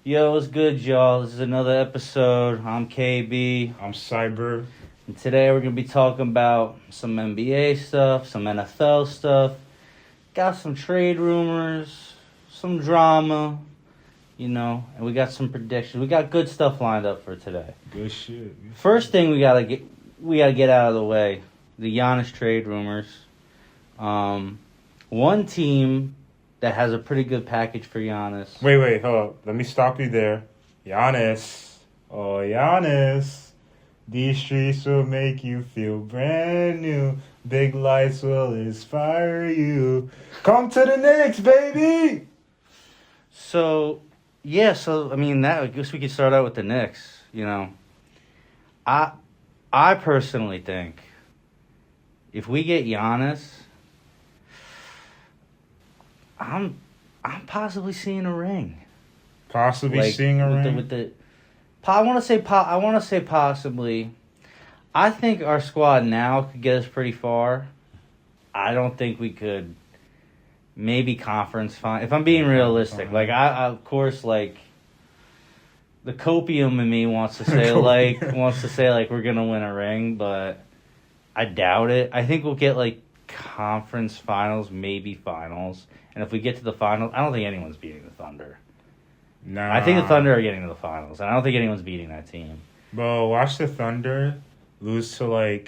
Yo, what's good, y'all? This is another episode. I'm KB. I'm Cyber. And today we're going to be talking about some NBA stuff, some NFL stuff. Got some trade rumors, some drama, and we got some predictions. We got good stuff lined up for today. Good shit. First thing we gotta get out of the way, the Giannis trade rumors. One team that has a pretty good package for Giannis. Wait, hold up. Let me stop you there. Giannis. Oh, Giannis. These streets will make you feel brand new. Big lights will inspire you. Come to the Knicks, baby! I guess we could start out with the Knicks, I personally think if we get Giannis, I'm possibly seeing a ring. Possibly seeing a ring? I want to say possibly. I think our squad now could get us pretty far. I don't think we could. Maybe conference final. If I'm being realistic, I of course, the copium in me wants to say we're gonna win a ring, but I doubt it. I think we'll get conference finals, maybe finals. And if we get to the finals, I don't think anyone's beating the Thunder. Nah. I think the Thunder are getting to the finals, and I don't think anyone's beating that team. Bro, watch the Thunder lose to,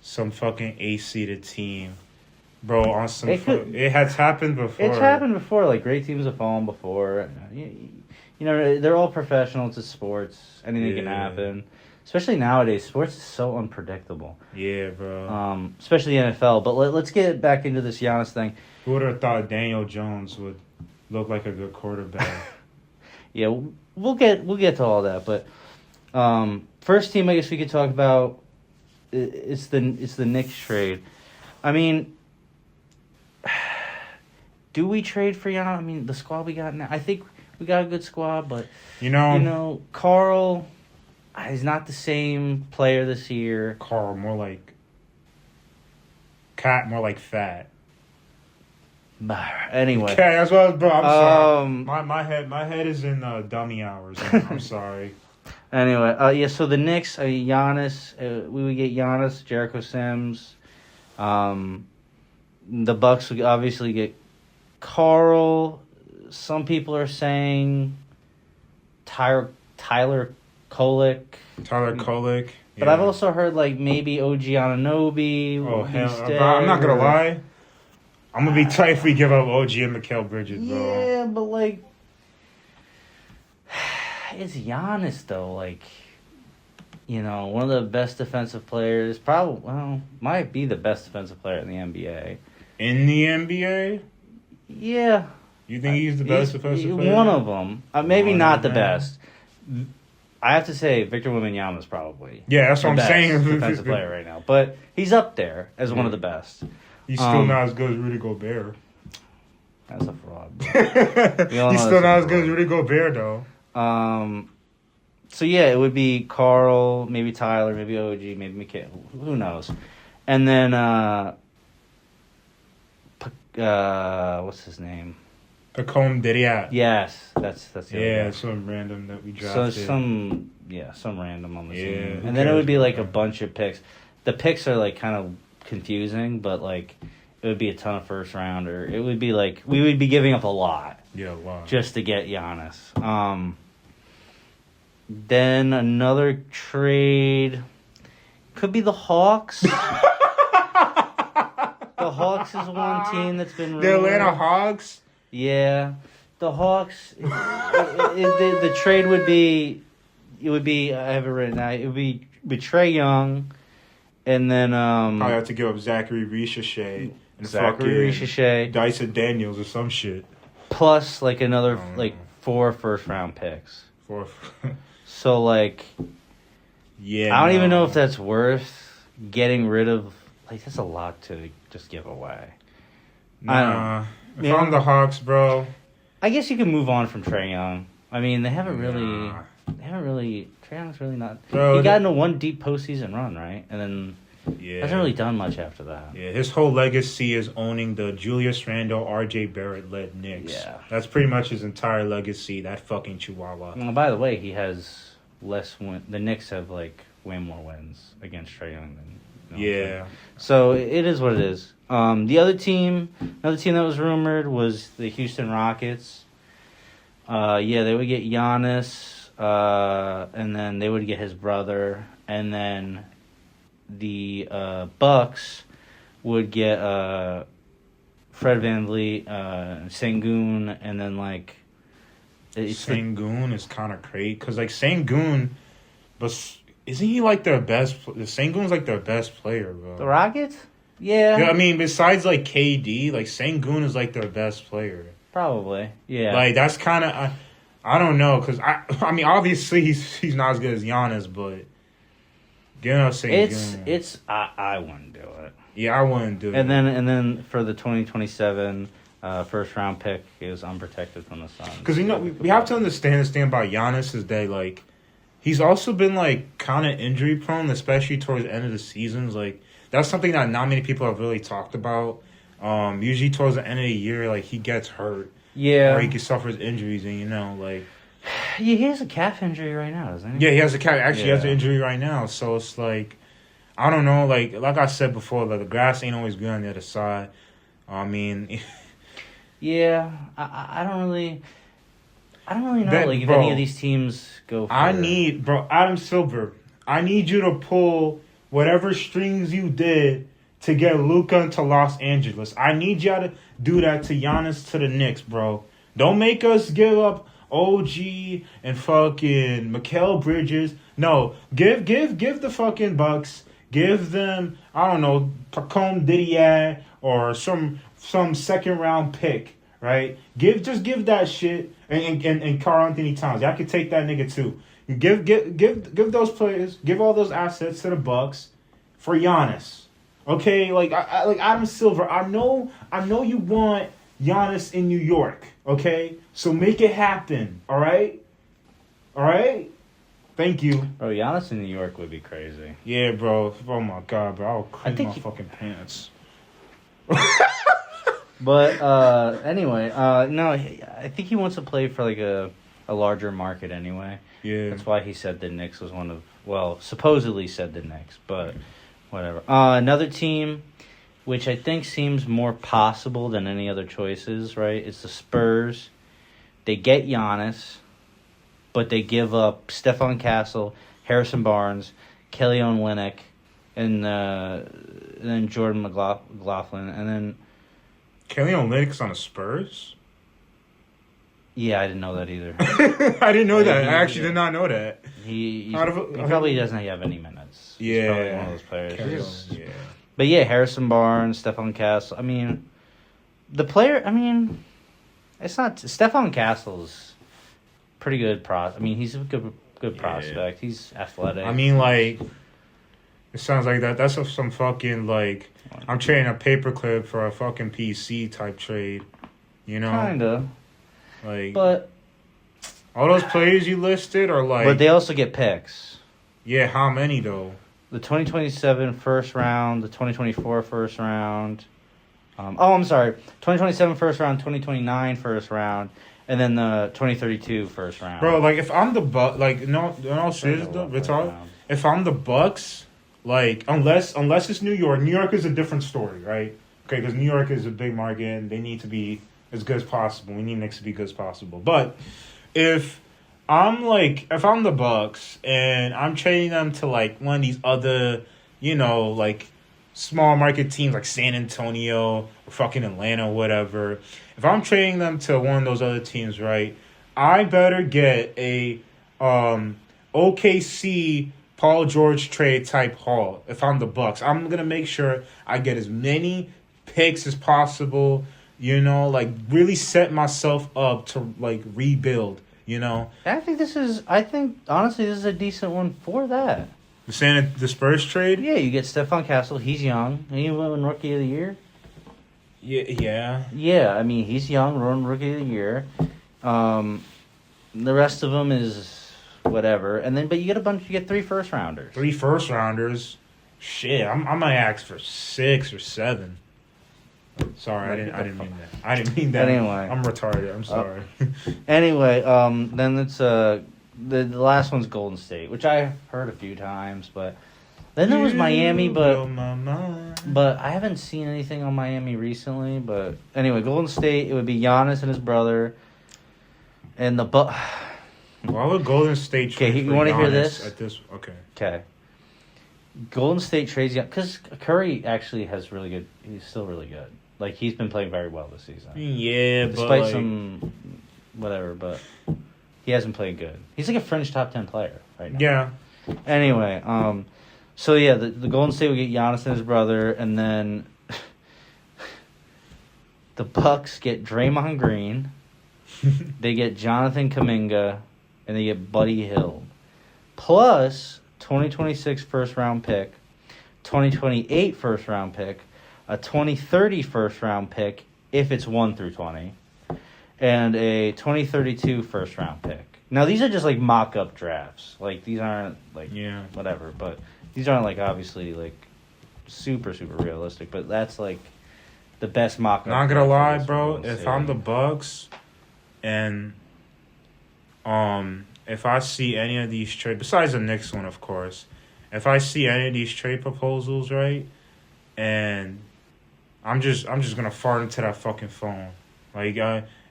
some fucking A-seeded team. Bro, on some... It has happened before. It's happened before. Great teams have fallen before. They're all professional. It's a sports. Anything can happen. Especially nowadays, sports is so unpredictable. Yeah, bro. Especially the NFL. But let's get back into this Giannis thing. Who would have thought Daniel Jones would look like a good quarterback? Yeah, we'll get to all that. But first team, I guess we could talk about it's the Knicks trade. I mean, do we trade for Giannis? I mean, the squad we got now. I think we got a good squad, but Carl is not the same player this year. Carl, more like cat, more like fat. Anyway, okay, that's what, bro. I'm sorry. My head is in dummy hours. I'm sorry. Anyway, so the Knicks, Giannis, we would get Giannis, Jericho Sims. The Bucks would obviously get Carl. Some people are saying Tyler Kolek. Tyler Kolek. But I've also heard maybe OG Anunoby. Oh hell! I'm not gonna lie. I'm gonna be tight if we give up OG and Mikal Bridges, bro. Yeah, but it's Giannis though. One of the best defensive players. Might be the best defensive player in the NBA. In the NBA? Yeah. You think he's the best defensive player? One of them. Maybe not the best. I have to say Victor Wembanyama's probably. Yeah, that's what I'm saying. Defensive player right now, but he's up there as one of the best. He's still not as good as Rudy Gobert. That's a fraud. He's still not as good as Rudy Gobert, though. So yeah, it would be Carl, maybe Tyler, maybe OG, maybe Mikal. Who knows? And then what's his name? Pacome Didiat. Yes, that's the other guy. Some random that we drafted. So some random on the team, and then it would be a bunch of picks. The picks are kind of confusing, but it would be a ton of first rounder. It would be we would be giving up a lot. Yeah, a lot. Just to get Giannis. Then another trade could be the Hawks. The Hawks is one team that's been rumored. The Atlanta Hawks? Yeah. The Hawks, the trade would be, I have it written out, it would be Trae Young, and then... Probably have to give up Zachary Ricochet and Dyson Daniels or some shit. Plus, another, 4 first-round picks. So, yeah, I don't even know if that's worth getting rid of. That's a lot to just give away. Nah. If I'm the Hawks, bro. I guess you can move on from Trae Young. I mean, they haven't really. Trae Young's really not. Bro, he got into one deep postseason run, right? And then Yeah. Hasn't really done much after that. Yeah, his whole legacy is owning the Julius Randle, R.J. Barrett-led Knicks. Yeah. That's pretty much his entire legacy, that fucking chihuahua. Well, by the way, he has less win. The Knicks have, like, way more wins against Trae Young than... Yeah. So, it is what it is. Another team that was rumored was the Houston Rockets. They would get Giannis, and then they would get his brother, and then the Bucks would get Fred VanVleet, Sengun, and then like Sengun is kind of crazy because like Sengun, but isn't he like their best? Sengun's like their best player, bro. The Rockets. Yeah. I mean, besides like KD, like Sengun is like their best player. Probably. Yeah. Like that's kind of I don't know because I mean obviously he's not as good as Giannis, but you know Sengun. I wouldn't do it. Yeah, I wouldn't do it. And then for the 2027 first round pick, it was unprotected from the Suns. Because we have to understand this thing about Giannis is that like he's also been like kind of injury prone, especially towards the end of the seasons. Like that's something that not many people have really talked about. Usually towards the end of the year, like he gets hurt. Yeah. Or he suffers injuries, and like. Yeah, he has a calf injury right now, doesn't he? Yeah, he has a calf. Actually, he has an injury right now. So it's like, I don't know. Like I said before, like the grass ain't always green on the other side. I mean. Yeah, I don't really know if bro, any of these teams go for Adam Silver, I need you to pull whatever strings you did to get Luka into Los Angeles. I need y'all to do that to Giannis to the Knicks, bro. Don't make us give up OG and fucking Mikal Bridges. No, give the fucking Bucks. Give them, I don't know, Pacome Didier or some second round pick, right? Give that shit and Karl Anthony Towns. Y'all can take that nigga too. You give those players, give all those assets to the Bucks for Giannis. Okay, like Adam Silver, I know you want Giannis in New York. Okay, so make it happen. All right. Thank you. Bro, Giannis in New York would be crazy. Yeah, bro. Oh my god, bro. I'll clean my fucking pants. But anyway, no, I think he wants to play for like a larger market anyway. Yeah, that's why he said the Knicks was supposedly said the Knicks, but whatever. Another team, which I think seems more possible than any other choices, right? It's the Spurs. They get Giannis, but they give up Stephon Castle, Harrison Barnes, Kelly Olynyk, and then Jordan McLaughlin, and then Kelly Olynyk's on the Spurs? Yeah, I didn't know that either. I didn't know that. I actually did not know that. He probably doesn't have any minutes. Yeah. He's probably one of those players. Yeah. But yeah, Harrison Barnes, Stephon Castle. I mean, the player, it's not... Stephon Castle's pretty good he's a good prospect. He's athletic. It sounds like that. That's some fucking, I'm trading a paperclip for a fucking PC type trade. You know? Kinda. But all those players you listed are But they also get picks. Yeah, how many though? The 2027 first round, the 2024 first round. I'm sorry. 2027 first round, 2029 first round, and then the 2032 first round. Bro, if I'm the Bucks, if I'm the Bucks, unless it's New York. New York is a different story, right? Okay, because New York is a big market and they need to be as good as possible. We need Knicks to be good as possible. But if I'm the Bucks and I'm trading them to one of these other, small market teams like San Antonio or fucking Atlanta or whatever, if I'm trading them to one of those other teams, right, I better get a OKC Paul George trade type haul. If I'm the Bucks, I'm gonna make sure I get as many picks as possible. Really set myself up to rebuild. I think honestly this is a decent one for that. The Spurs trade? Yeah, you get Stephon Castle. He's young. He won Rookie of the Year. Yeah. Yeah, he's young. Won Rookie of the Year. The rest of them is whatever. And then, but you get 3 first rounders. 3 first rounders. Shit, I might ask for 6 or 7. Sorry, I didn't mean that. I didn't mean that. Anyway. I'm retarded. I'm sorry. Anyway, then it's the last one's Golden State, which I heard a few times, but then there was Miami, but I haven't seen anything on Miami recently. But anyway, Golden State, it would be Giannis and his brother, and the Why would Golden State trade you for want to hear Giannis this? at this? Okay. Okay. Golden State trades because Curry actually has really good. He's still really good. Like he's been playing very well this season. Yeah, despite but some whatever, but he hasn't played good. He's like a fringe top 10 player right now. Yeah. Anyway, so yeah, the Golden State will get Giannis and his brother, and then the Bucks get Draymond Green. They get Jonathan Kuminga, and they get Buddy Hield, plus 2026 first round pick, 2028 first round pick, a 2030 first round pick if it's 1 through 20, and a 2032 first round pick. Now these are just like mock up drafts. Like these aren't like whatever, but these aren't like obviously like super realistic. But that's like the best mock up. Not gonna lie, bro. If I'm the Bucks, and if I see any of these trade, besides the Knicks one, of course, if I see any of these trade proposals, right, and I'm just gonna fart into that fucking phone. Like,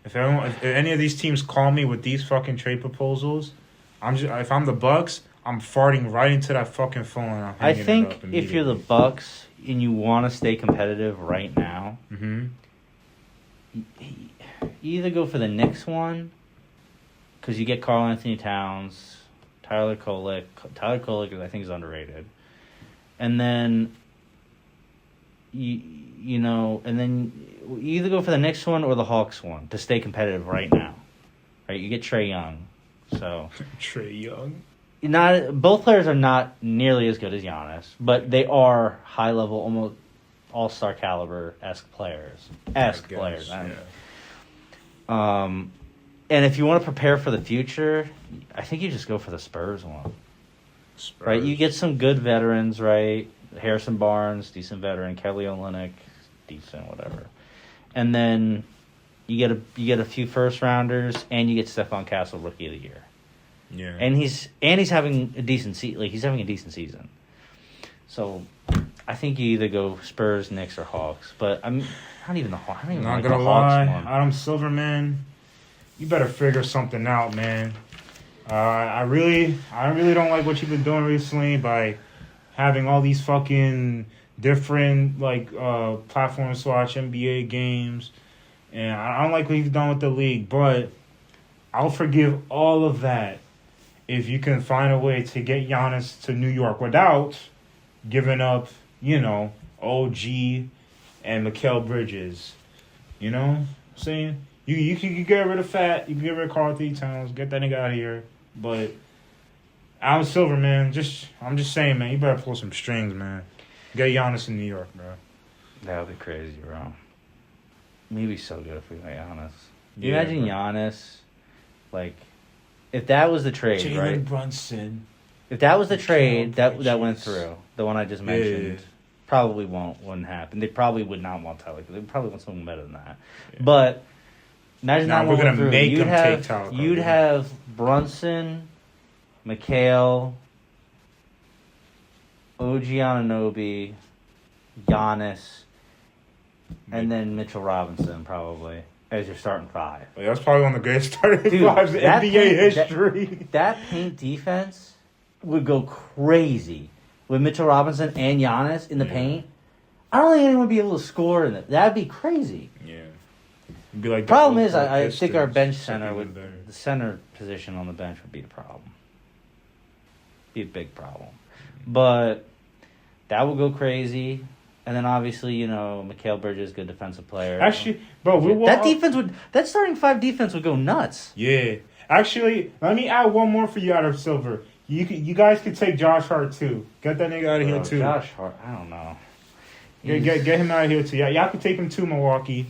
if any of these teams call me with these fucking trade proposals, if I'm the Bucks, I'm farting right into that fucking phone. And I'm I hanging think it up if you're the Bucks and you want to stay competitive right now, you either go for the Knicks one, because you get Karl Anthony Towns, Tyler Kolek. Tyler Kolek, I think, is underrated. And then, you know, and then you either go for the Knicks one or the Hawks one to stay competitive right now. Right? You get Trae Young. So Trae Young. Both players are not nearly as good as Giannis, but they are high level, almost all-star caliber-esque players. And if you want to prepare for the future, I think you just go for the Spurs one. Right? You get some good veterans, right? Harrison Barnes, decent veteran. Kelly Olynyk, decent, whatever. And then you get a few first rounders, and you get Stephon Castle, Rookie of the Year. Yeah. And he's having a decent he's having a decent season. So I think you either go Spurs, Knicks, or Hawks. But I'm not even the Hawks. I'm not gonna lie, Adam Silver, man, you better figure something out, man. I really don't like what you've been doing recently by having all these fucking different platforms to watch NBA games, and I don't like what you've done with the league. But I'll forgive all of that if you can find a way to get Giannis to New York without giving up, OG and Mikal Bridges. You know what I'm saying? You can get rid of Fat, you can get rid of Karl Anthony Towns, get that nigga out of here. But Adam Silver, man, I'm just saying, man, you better pull some strings, man. Get Giannis in New York, bro. That would be crazy, bro. Maybe so good if we got Giannis. Imagine Giannis, like, if that was the trade, Jalen right? Brunson. If that was the trade that went through, the one I just mentioned, probably wouldn't happen. They probably would not want Tyler. They probably want someone better than that. Yeah. But imagine that we're one gonna through. make them take Tyler. You'd have Brunson, Mikal, OG Anunoby, Giannis, and then Mitchell Robinson probably as your starting five. Well, that's probably one of the greatest starting fives in NBA history. That paint defense would go crazy with Mitchell Robinson and Giannis in the paint. I don't think anyone would be able to score in it. That'd be crazy. Yeah. It'd be like problem is, I think our bench center with the center position on the bench would be a problem. Be a big problem. But that would go crazy. And then obviously, Mikal Bridges, good defensive player. Actually, bro, that starting five defense would go nuts. Yeah. Actually, let me add one more for you, Adam Silver. You guys could take Josh Hart too. Get that nigga out of here too. Josh Hart, I don't know. Get him out of here too. Y'all can take him to Milwaukee.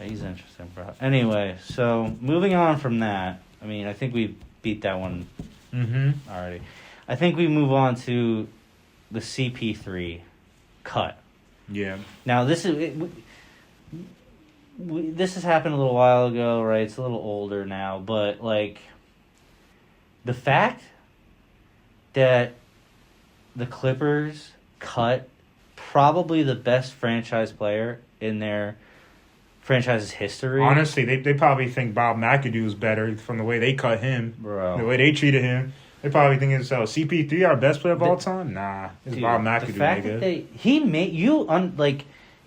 He's interesting, bro. Anyway, so moving on from that, I think we beat that one already. I think we move on to the CP3 cut. Yeah. Now this has happened a little while ago, right? It's a little older now, but like the fact that the Clippers cut probably the best franchise player in their franchise's history. Honestly, they probably think Bob McAdoo is better from the way they cut him, Bro. the way they treated him. They probably think it's CP3 our best player of all time. Nah, it's Dude, Bob McAdoo. The fact nigga. that he made you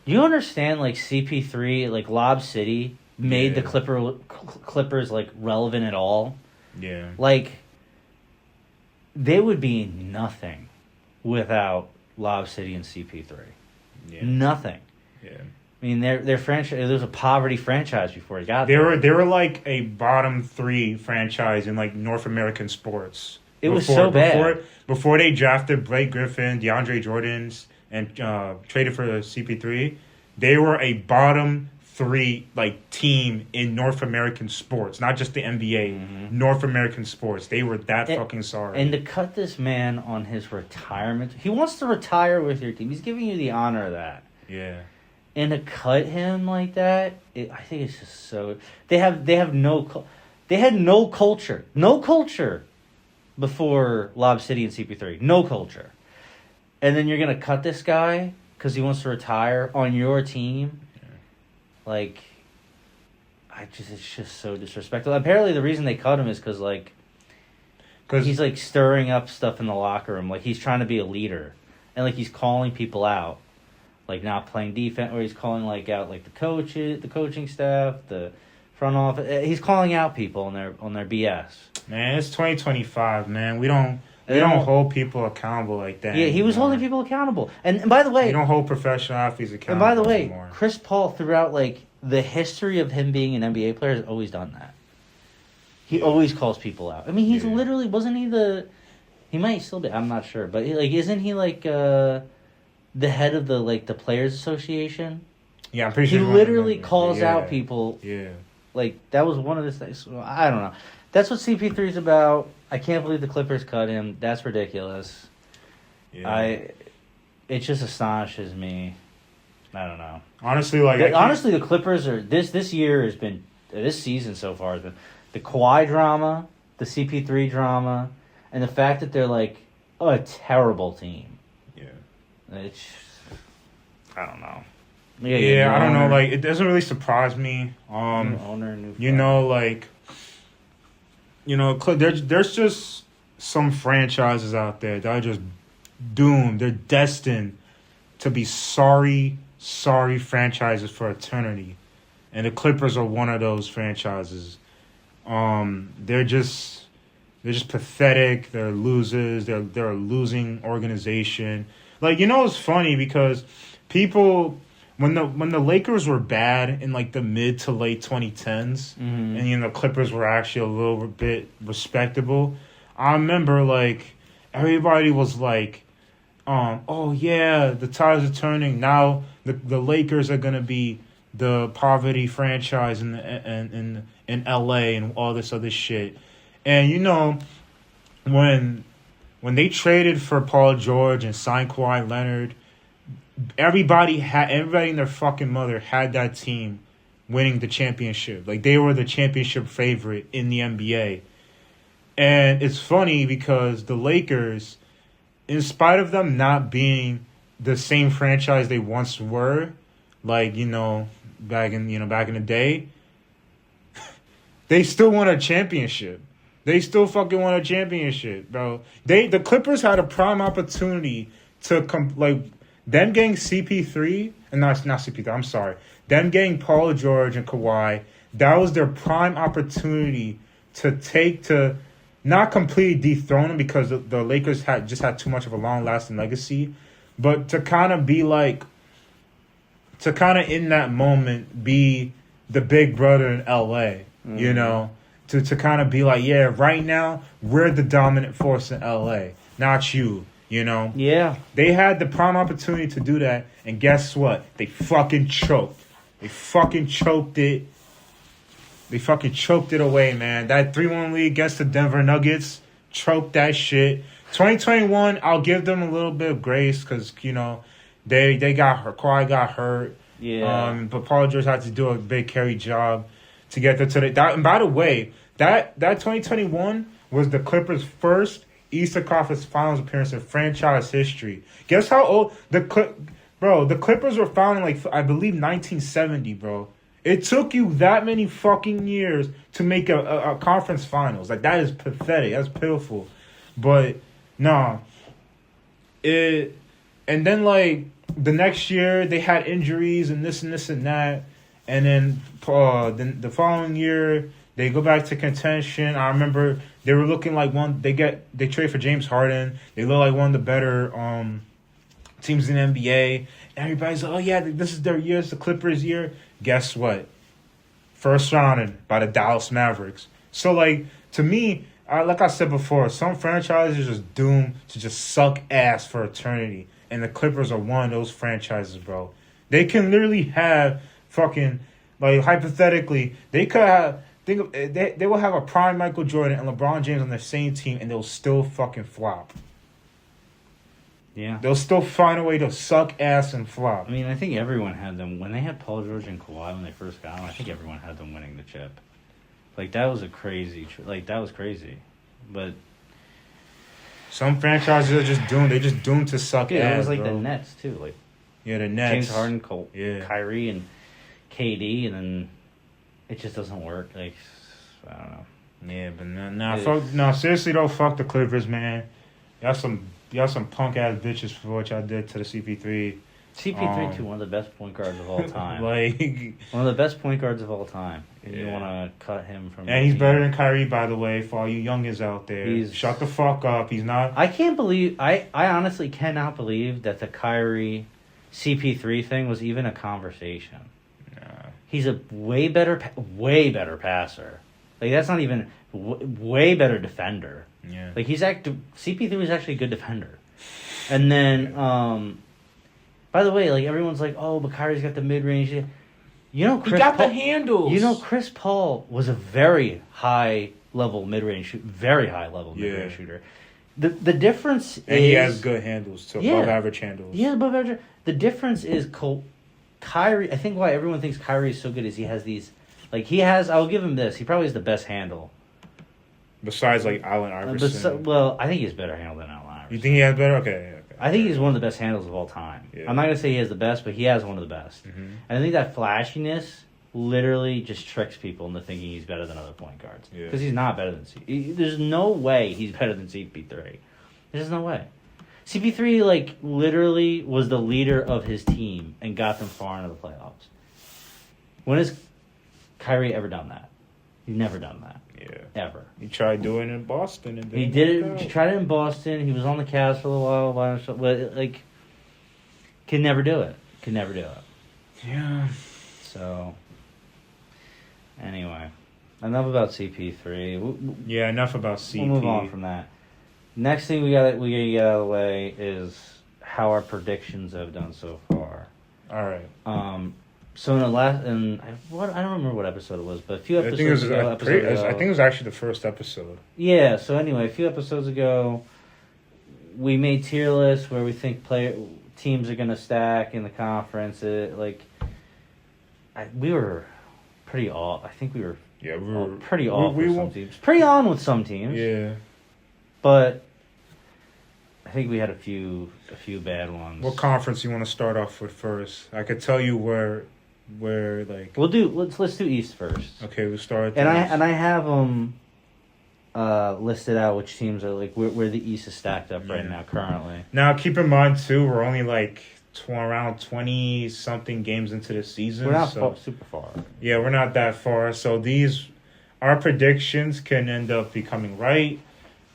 you understand like CP3 like Lob City made the Clippers like relevant at all. Yeah. Like they would be nothing without Lob City and CP3. Yeah. Nothing. Yeah. I mean, their franchise. There was a poverty franchise before he got They there. were like a bottom 3 franchise in like North American sports. It was so bad. Before they drafted Blake Griffin, DeAndre Jordans, and traded for the CP3. They were a bottom 3 like team in North American sports, not just the NBA. Mm-hmm. North American sports. They were that fucking sorry. And to cut this man on his retirement, he wants to retire with your team. He's giving you the honor of that. Yeah. And to cut him like that, I think it's just so. They had no culture, before Lob City and CP3, no culture, and then you're gonna cut this guy because he wants to retire on your team, like, it's just so disrespectful. Apparently, the reason they cut him is because he's like stirring up stuff in the locker room, like he's trying to be a leader, and like he's calling people out. Like not playing defense, or he's calling out like the coaches, the coaching staff, the front office. He's calling out people on their BS. Man, it's 2025, man. We don't hold people accountable like that. Yeah, he was holding people accountable. And by the way, we don't hold professional athletes accountable. And by the way, anymore. Chris Paul throughout like the history of him being an NBA player has always done that. He always calls people out. I mean, he's literally wasn't he he might still be. I'm not sure, but isn't he the head of the Players Association? Yeah, I'm pretty sure. He literally calls out people. Yeah. Like, that was one of the things. I don't know. That's what CP3 is about. I can't believe the Clippers cut him. That's ridiculous. Yeah. It just astonishes me. I don't know. Honestly, the Clippers are... This year has been... This season so far has been... The Kawhi drama, the CP3 drama, and the fact that they're, like, a terrible team. It's, I don't know. Yeah, I don't know. Like, it doesn't really surprise me. New owner, new there's just some franchises out there that are just doomed. They're destined to be sorry franchises for eternity, and the Clippers are one of those franchises. They're just pathetic. They're losers. They're a losing organization. Like, it's funny because people, when the Lakers were bad in like the mid to late 2010s, and Clippers were actually a little bit respectable, I remember like everybody was like, oh yeah, the tides are turning. Now the Lakers are gonna be the poverty franchise in LA and all this other shit. And when they traded for Paul George and signed Kawhi Leonard, everybody in their fucking mother had that team winning the championship. Like, they were the championship favorite in the NBA. And it's funny because the Lakers, in spite of them not being the same franchise they once were, like, back in the day, they still won a championship. They still fucking won a championship, bro. The Clippers had a prime opportunity to them getting CP3 and not CP3. I'm sorry, them getting Paul George and Kawhi. That was their prime opportunity to not completely dethrone them because the Lakers had too much of a long lasting legacy, but to kind of be like, to kind of in that moment be the big brother in LA, To kind of be like, yeah, right now, we're the dominant force in L.A., not you, Yeah. They had the prime opportunity to do that, and guess what? They fucking choked. They fucking choked it. They fucking choked it away, man. That 3-1 lead against the Denver Nuggets, choked that shit. 2021, I'll give them a little bit of grace because, they got hurt. Kawhi got hurt. Yeah. But Paul George had to do a big carry job to get them to that. And by the way, that 2021 was the Clippers' first Eastern Conference Finals appearance in franchise history. Guess how old the Clippers were founded I believe 1970, bro. It took you that many fucking years to make a conference finals. Like, that is pathetic. That's pitiful. But nah. And then the next year they had injuries and this and that. And then the following year they go back to contention. I remember they were looking like they trade for James Harden. They look like one of the better teams in the NBA. And everybody's like, oh yeah, this is their year, it's the Clippers' year. Guess what? First rounded by the Dallas Mavericks. So to me, like I said before, some franchises are just doomed to just suck ass for eternity. And the Clippers are one of those franchises, bro. They can literally have fucking, hypothetically, they could have, they will have a prime Michael Jordan and LeBron James on the same team and they'll still fucking flop. Yeah. They'll still find a way to suck ass and flop. I mean, I think everyone had them. When they had Paul George and Kawhi when they first got them, I think everyone had them winning the chip. That was a crazy... that was crazy. But... some franchises are just doomed. They're just doomed to suck ass, it was bro. the Nets, too. Yeah, the Nets. James Harden, Kyrie, and KD, and then it just doesn't work. I don't know. Yeah, but seriously though, fuck the Clippers, man. Y'all some punk ass bitches for what y'all did to the CP3. CP3 too, one of the best point guards of all time. One of the best point guards of all time. And you want to cut him from... And he's better than Kyrie, by the way, for all you youngins out there. Shut the fuck up. He's not... I can't believe... I honestly cannot believe that the Kyrie CP3 thing was even a conversation. Nah. He's a way better passer. That's not even... way better defender. Yeah. CP3 is actually a good defender. And then, by the way, everyone's like, oh, but Kyrie's got the mid-range. He got the handles. Chris Paul was a very high-level mid-range shooter. Very high-level mid-range shooter. The difference is... And he has good handles, too. Above-average handles. Yeah, above-average. The difference is Kyrie... I think why everyone thinks Kyrie is so good is he has these... I'll give him this. He probably has the best handle. Besides, Allen Iverson. I think he has better handle than Allen Iverson. You think he has better? Okay. I think he's one of the best handles of all time. Yeah. I'm not going to say he has the best, but he has one of the best. Mm-hmm. And I think that flashiness literally just tricks people into thinking he's better than other point guards. Because he's not better than CP3. There's no way he's better than CP3. There's no way. CP3, literally was the leader of his team and got them far into the playoffs. When has Kyrie ever done that? He's never done that. Yeah. Ever. He tried doing it in Boston. And he did it. He tried it in Boston. He was on the Cavs for a little while by himself. But, can never do it. Can never do it. Yeah. So, anyway. Enough about CP3. Yeah, enough about CP. We'll move on from that. Next thing we gotta get out of the way is how our predictions have done so far. All right. So in the last, I don't remember what episode it was, but a few episodes ago. I think it was actually the first episode. Yeah. So anyway, a few episodes ago, we made tier lists where we think teams are gonna stack in the conference. We were pretty off. I think we were. Yeah, we were pretty off with some teams. Pretty on with some teams. Yeah. But I think we had a few bad ones. What conference you want to start off with first? I could tell you where let's do East first. Okay, we'll start. I have them listed out which teams are where the East is stacked up right now currently. Now keep in mind too, we're only around 20 something games into the season. We're not super far. Yeah, we're not that far. So our predictions can end up becoming right.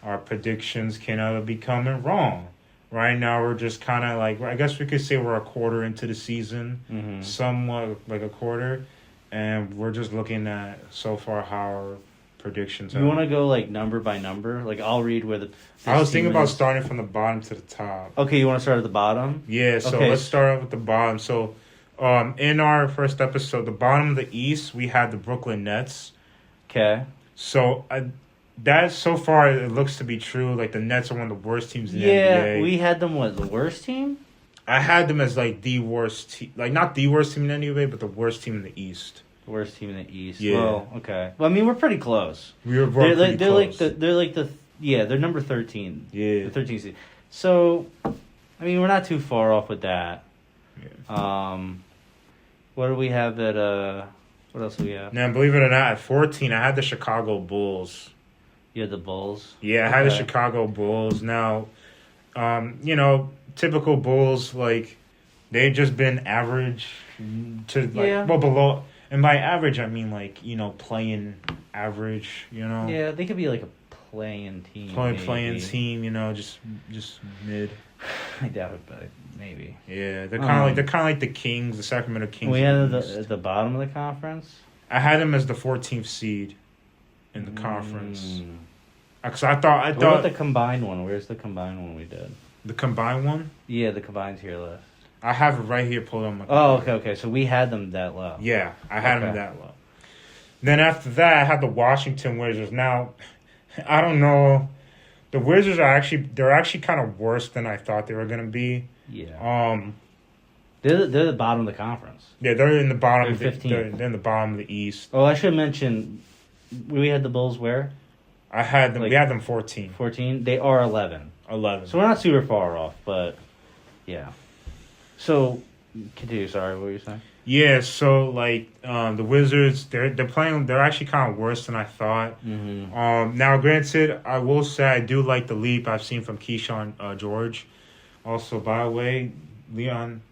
Our predictions can end up becoming wrong. Right now, we're just kind of I guess we could say we're a quarter into the season, somewhat like a quarter, and we're just looking at so far how our predictions are. You want to go number by number? I'll read where I was thinking about starting from the bottom to the top. Okay, you want to start at the bottom? Yeah, so let's start off with the bottom. So, in our first episode, the bottom of the East, we had the Brooklyn Nets. Okay. So, that so far it looks to be true. Like the Nets are one of the worst teams in the Yeah, NBA. we had them. What, the worst team? I had them as like the worst team, like not the worst team in the NBA, but the worst team in the East. The worst team in the East. Yeah. Well, okay. Well, I mean, we're pretty close. We're They're pretty close. they're number 13. Yeah. The 13 seed. So, I mean, we're not too far off with that. Yeah. What do we have at what else do we have? Now, believe it or not, at 14, I had the Chicago Bulls. You had the Bulls. Yeah, I had the Chicago Bulls. Now, typical Bulls, like, they've just been average to, like, well, below. And by average, I mean, like, playing average, Yeah, they could be like a playing team. Playing team, just mid. I doubt it, but maybe. Yeah, they're kind of like the Kings, the Sacramento Kings. We had at the bottom of the conference. I had them as the 14th seed in the conference. Because I thought. What about the combined one? Where's the combined one we did? The combined one? Yeah, the combined tier list. I have it right here pulled on my computer. Okay. So we had them that low. Yeah, I had them that low. Then after that, I had the Washington Wizards. Now, I don't know. The Wizards they're actually kind of worse than I thought they were gonna be. Yeah. They're the bottom of the conference. Yeah, they're in the bottom. They're 15. They're in the bottom of the East. Oh, I should mention, we had the Bulls where? I had them. We had them 14. 14. They are 11. 11. So we're not super far off, but yeah. So continue. Sorry, what were you saying? Yeah, so the Wizards, they're playing. They're actually kind of worse than I thought. Mm-hmm. Now, granted, I will say I do like the leap I've seen from Keyshawn George. Also, by the way, Leon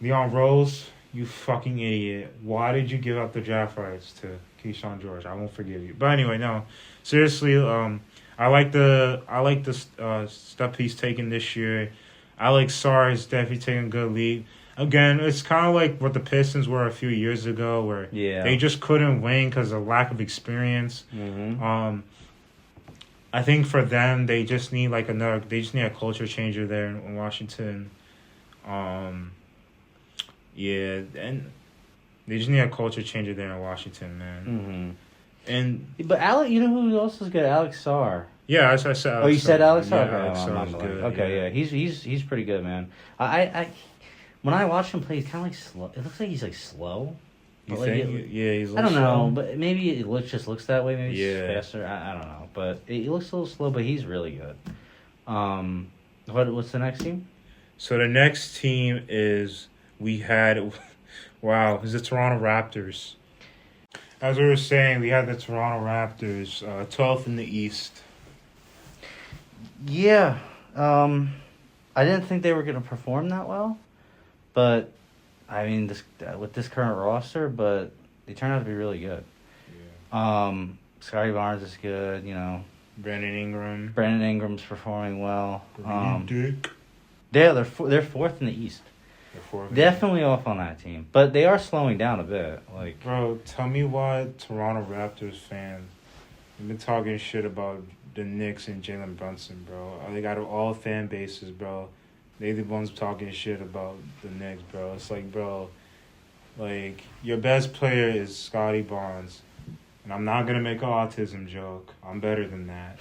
Rose, you fucking idiot! Why did you give up the draft rights to Keyshawn George? I won't forgive you. But anyway, no, seriously, I like the stuff he's taking this year. I like Sarr is definitely taking a good leap. Again, it's kind of like what the Pistons were a few years ago, where they just couldn't win because of lack of experience. Mm-hmm. I think for them, they just need they just need a culture changer there in Washington. Yeah, and they just need a culture changer there in Washington, man. Mm-hmm. But you know who else is good? Alex Sarr. Yeah, as I said. Alex you said Alex Sarr? Yeah, Alex Sarr is good. Okay, yeah. He's pretty good, man. I when I watch him play, he's kind of like slow. It looks like he's like slow. You think? He's. I don't know, but maybe it just looks that way. Maybe it's faster. I don't know, but he looks a little slow. But he's really good. What's the next team? So the next team is we had, wow, is the Toronto Raptors. As we were saying, we had the Toronto Raptors, 12th in the East. Yeah, I didn't think they were going to perform that well, but I mean, with this current roster, but they turned out to be really good. Yeah. Scotty Barnes is good, Brandon Ingram. Brandon Ingram's performing well. Dick. They're fourth in the East. Definitely off on that team, but they are slowing down a bit. Bro, tell me why Toronto Raptors fans have been talking shit about the Knicks and Jalen Brunson, bro. They got all fan bases, bro. They the ones talking shit about the Knicks, bro. It's like, bro, your best player is Scotty Barnes, and I'm not gonna make an autism joke. I'm better than that.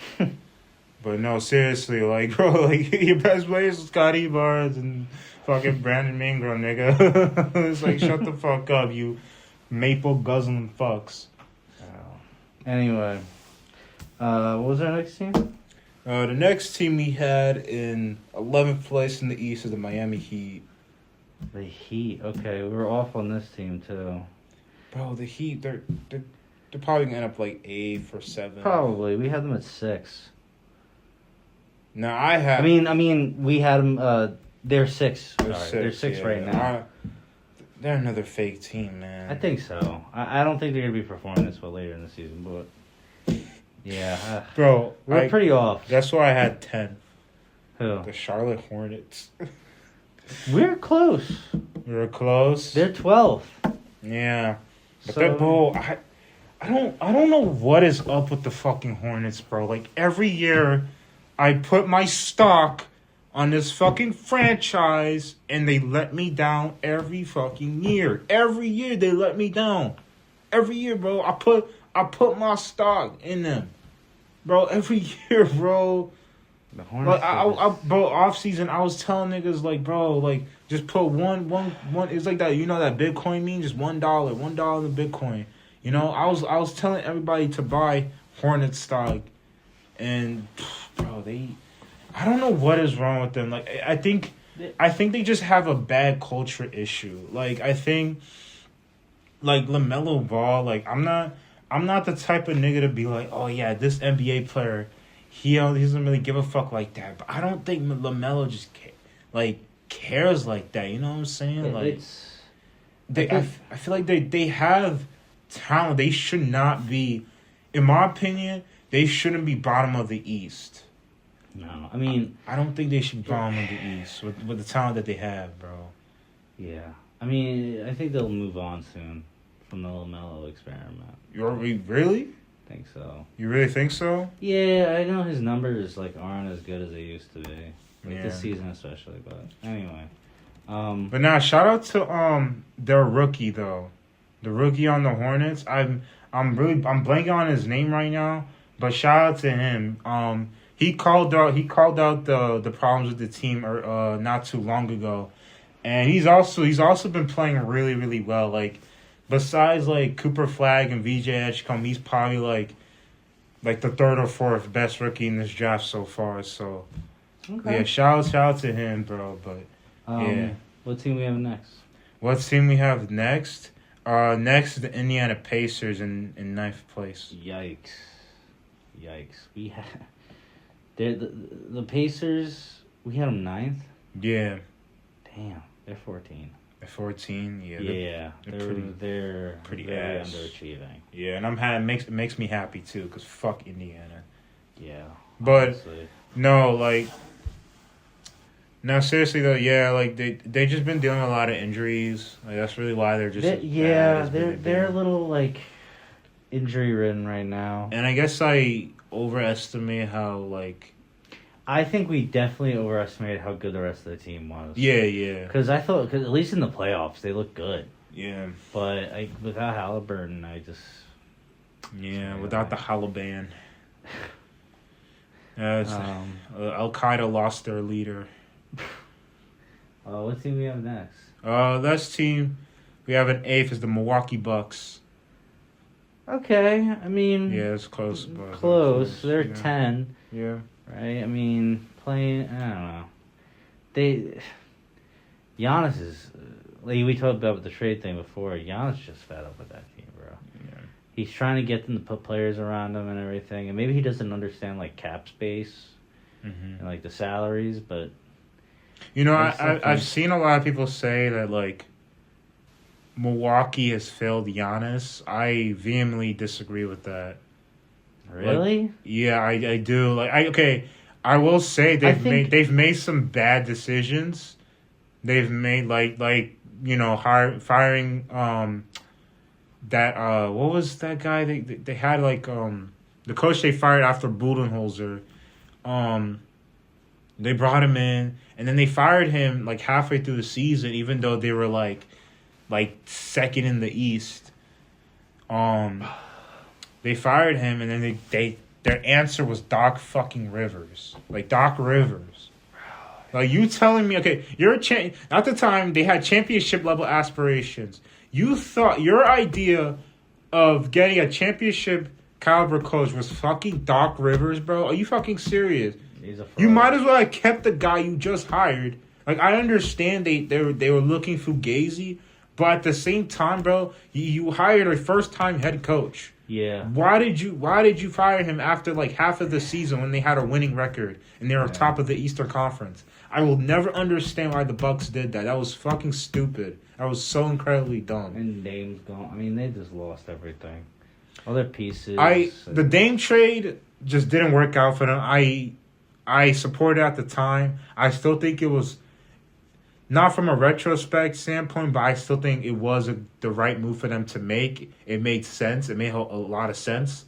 But no, seriously, bro, your best player is Scotty Barnes and fucking Brandon Ingram, nigga. It's like, shut the fuck up, you maple guzzling fucks. Anyway, what was our next team? The next team we had in 11th place in the East is the Miami Heat. The Heat, okay, we were off on this team too. Bro, the Heat, they're probably gonna end up 8th or 7th. Probably, we had them at 6. No, I mean, we had them. They're 6. They're 6 right now. They're another fake team, man. I think so. I don't think they're gonna be performing this well later in the season, but yeah, bro, we're pretty off. That's why I had 10. Who? The Charlotte Hornets. We're close. We were close. They're 12th. Yeah, but bro, I don't know what is up with the fucking Hornets, bro. Every year, I put my stock on this fucking franchise, and they let me down every fucking year. Every year they let me down. Every year, bro. I put my stock in them. bro. Every year, bro. The Hornets. Bro, off season, I was telling niggas like, bro, like, just put one. It's like that, you know, that Bitcoin meme, just $1, $1 in Bitcoin. You know, I was telling everybody to buy Hornets stock, and bro, I don't know what is wrong with them. Like, I think they just have a bad culture issue. Like, I think, like LaMelo Ball, like, I'm not the type of nigga to be like, oh yeah, this NBA player. He doesn't really give a fuck like that. But I don't think LaMelo just cares like that. You know what I'm saying? Like, I feel like they have talent. They should not be, in my opinion, they shouldn't be bottom of the East. No, I mean, I don't think they should be bottom of the East with the talent that they have, bro. Yeah, I mean, I think they'll move on soon from the LaMelo experiment. Really? I think so. You really think so? Yeah, I know his numbers like aren't as good as they used to be. Like Yeah. this season especially, but anyway. But now shout out to their rookie though. The rookie on the Hornets. I'm blanking on his name right now, but shout out to him. He called out the problems with the team not too long ago. And he's also been playing really, really well. Like, besides like Cooper Flagg and VJ Edgecombe, he's probably like the third or fourth best rookie in this draft so far. So Okay. yeah, shout out to him, bro. But yeah, What team we have next? what team we have next? Next is the Indiana Pacers in ninth place. Yikes! We had the Pacers. We had them ninth. Yeah, Damn, they're 14. at 14. Yeah, They're pretty very ass. underachieving. yeah, and it makes me happy too, cause fuck Indiana. Yeah, But honestly. no, like, no, seriously though, yeah, like they just been dealing with a lot of injuries. Like, that's really why they're just they're a little like injury ridden right now. And I guess I overestimate how like I think we definitely overestimated how good the rest of the team was. yeah Because I thought, at least in the playoffs, they looked good. yeah But without Halliburton, without the Haliban. Al Qaeda lost their leader. What team we have next? This team we have an eighth is the Milwaukee Bucks. Okay, I mean... Yeah, it's close. But Close. They're yeah. 10, Yeah. right? I mean, playing... I don't know. Giannis is... Like we talked about the trade thing before. Giannis just fed up with that team, bro. Yeah. He's trying to get them to put players around him and everything. And maybe he doesn't understand, like, cap space Mm-hmm. and, like, the salaries, but... You know, I've seen a lot of people say that, like, Milwaukee has failed Giannis. I vehemently disagree with that. Really? Like, yeah, I do. Like, I will say they've made some bad decisions. They've made like you know, firing that what was that guy they had like the coach they fired after Budenholzer. They brought him in and then they fired him like halfway through the season, even though they were like second in the East. They fired him and then their answer was Doc fucking Rivers. Like Doc Rivers. Like you telling me, okay, you're at the time they had championship level aspirations. You thought your idea of getting a championship caliber coach was fucking Doc Rivers, bro? Are you fucking serious? He's a fraud. You might as well have kept the guy you just hired. Like, I understand they were looking fugazi, but at the same time, bro, you hired a first-time head coach. Yeah. Why did you fire him after like half of the season when they had a winning record and they were top of the Eastern Conference? I will never understand why the Bucks did that. That was fucking stupid. That was so incredibly dumb. And Dame's gone. I mean, they just lost everything. All their pieces. The Dame trade just didn't work out for them. I supported it at the time. I still think it was not from a retrospect standpoint, but I still think it was the right move for them to make. It made sense. It made a lot of sense.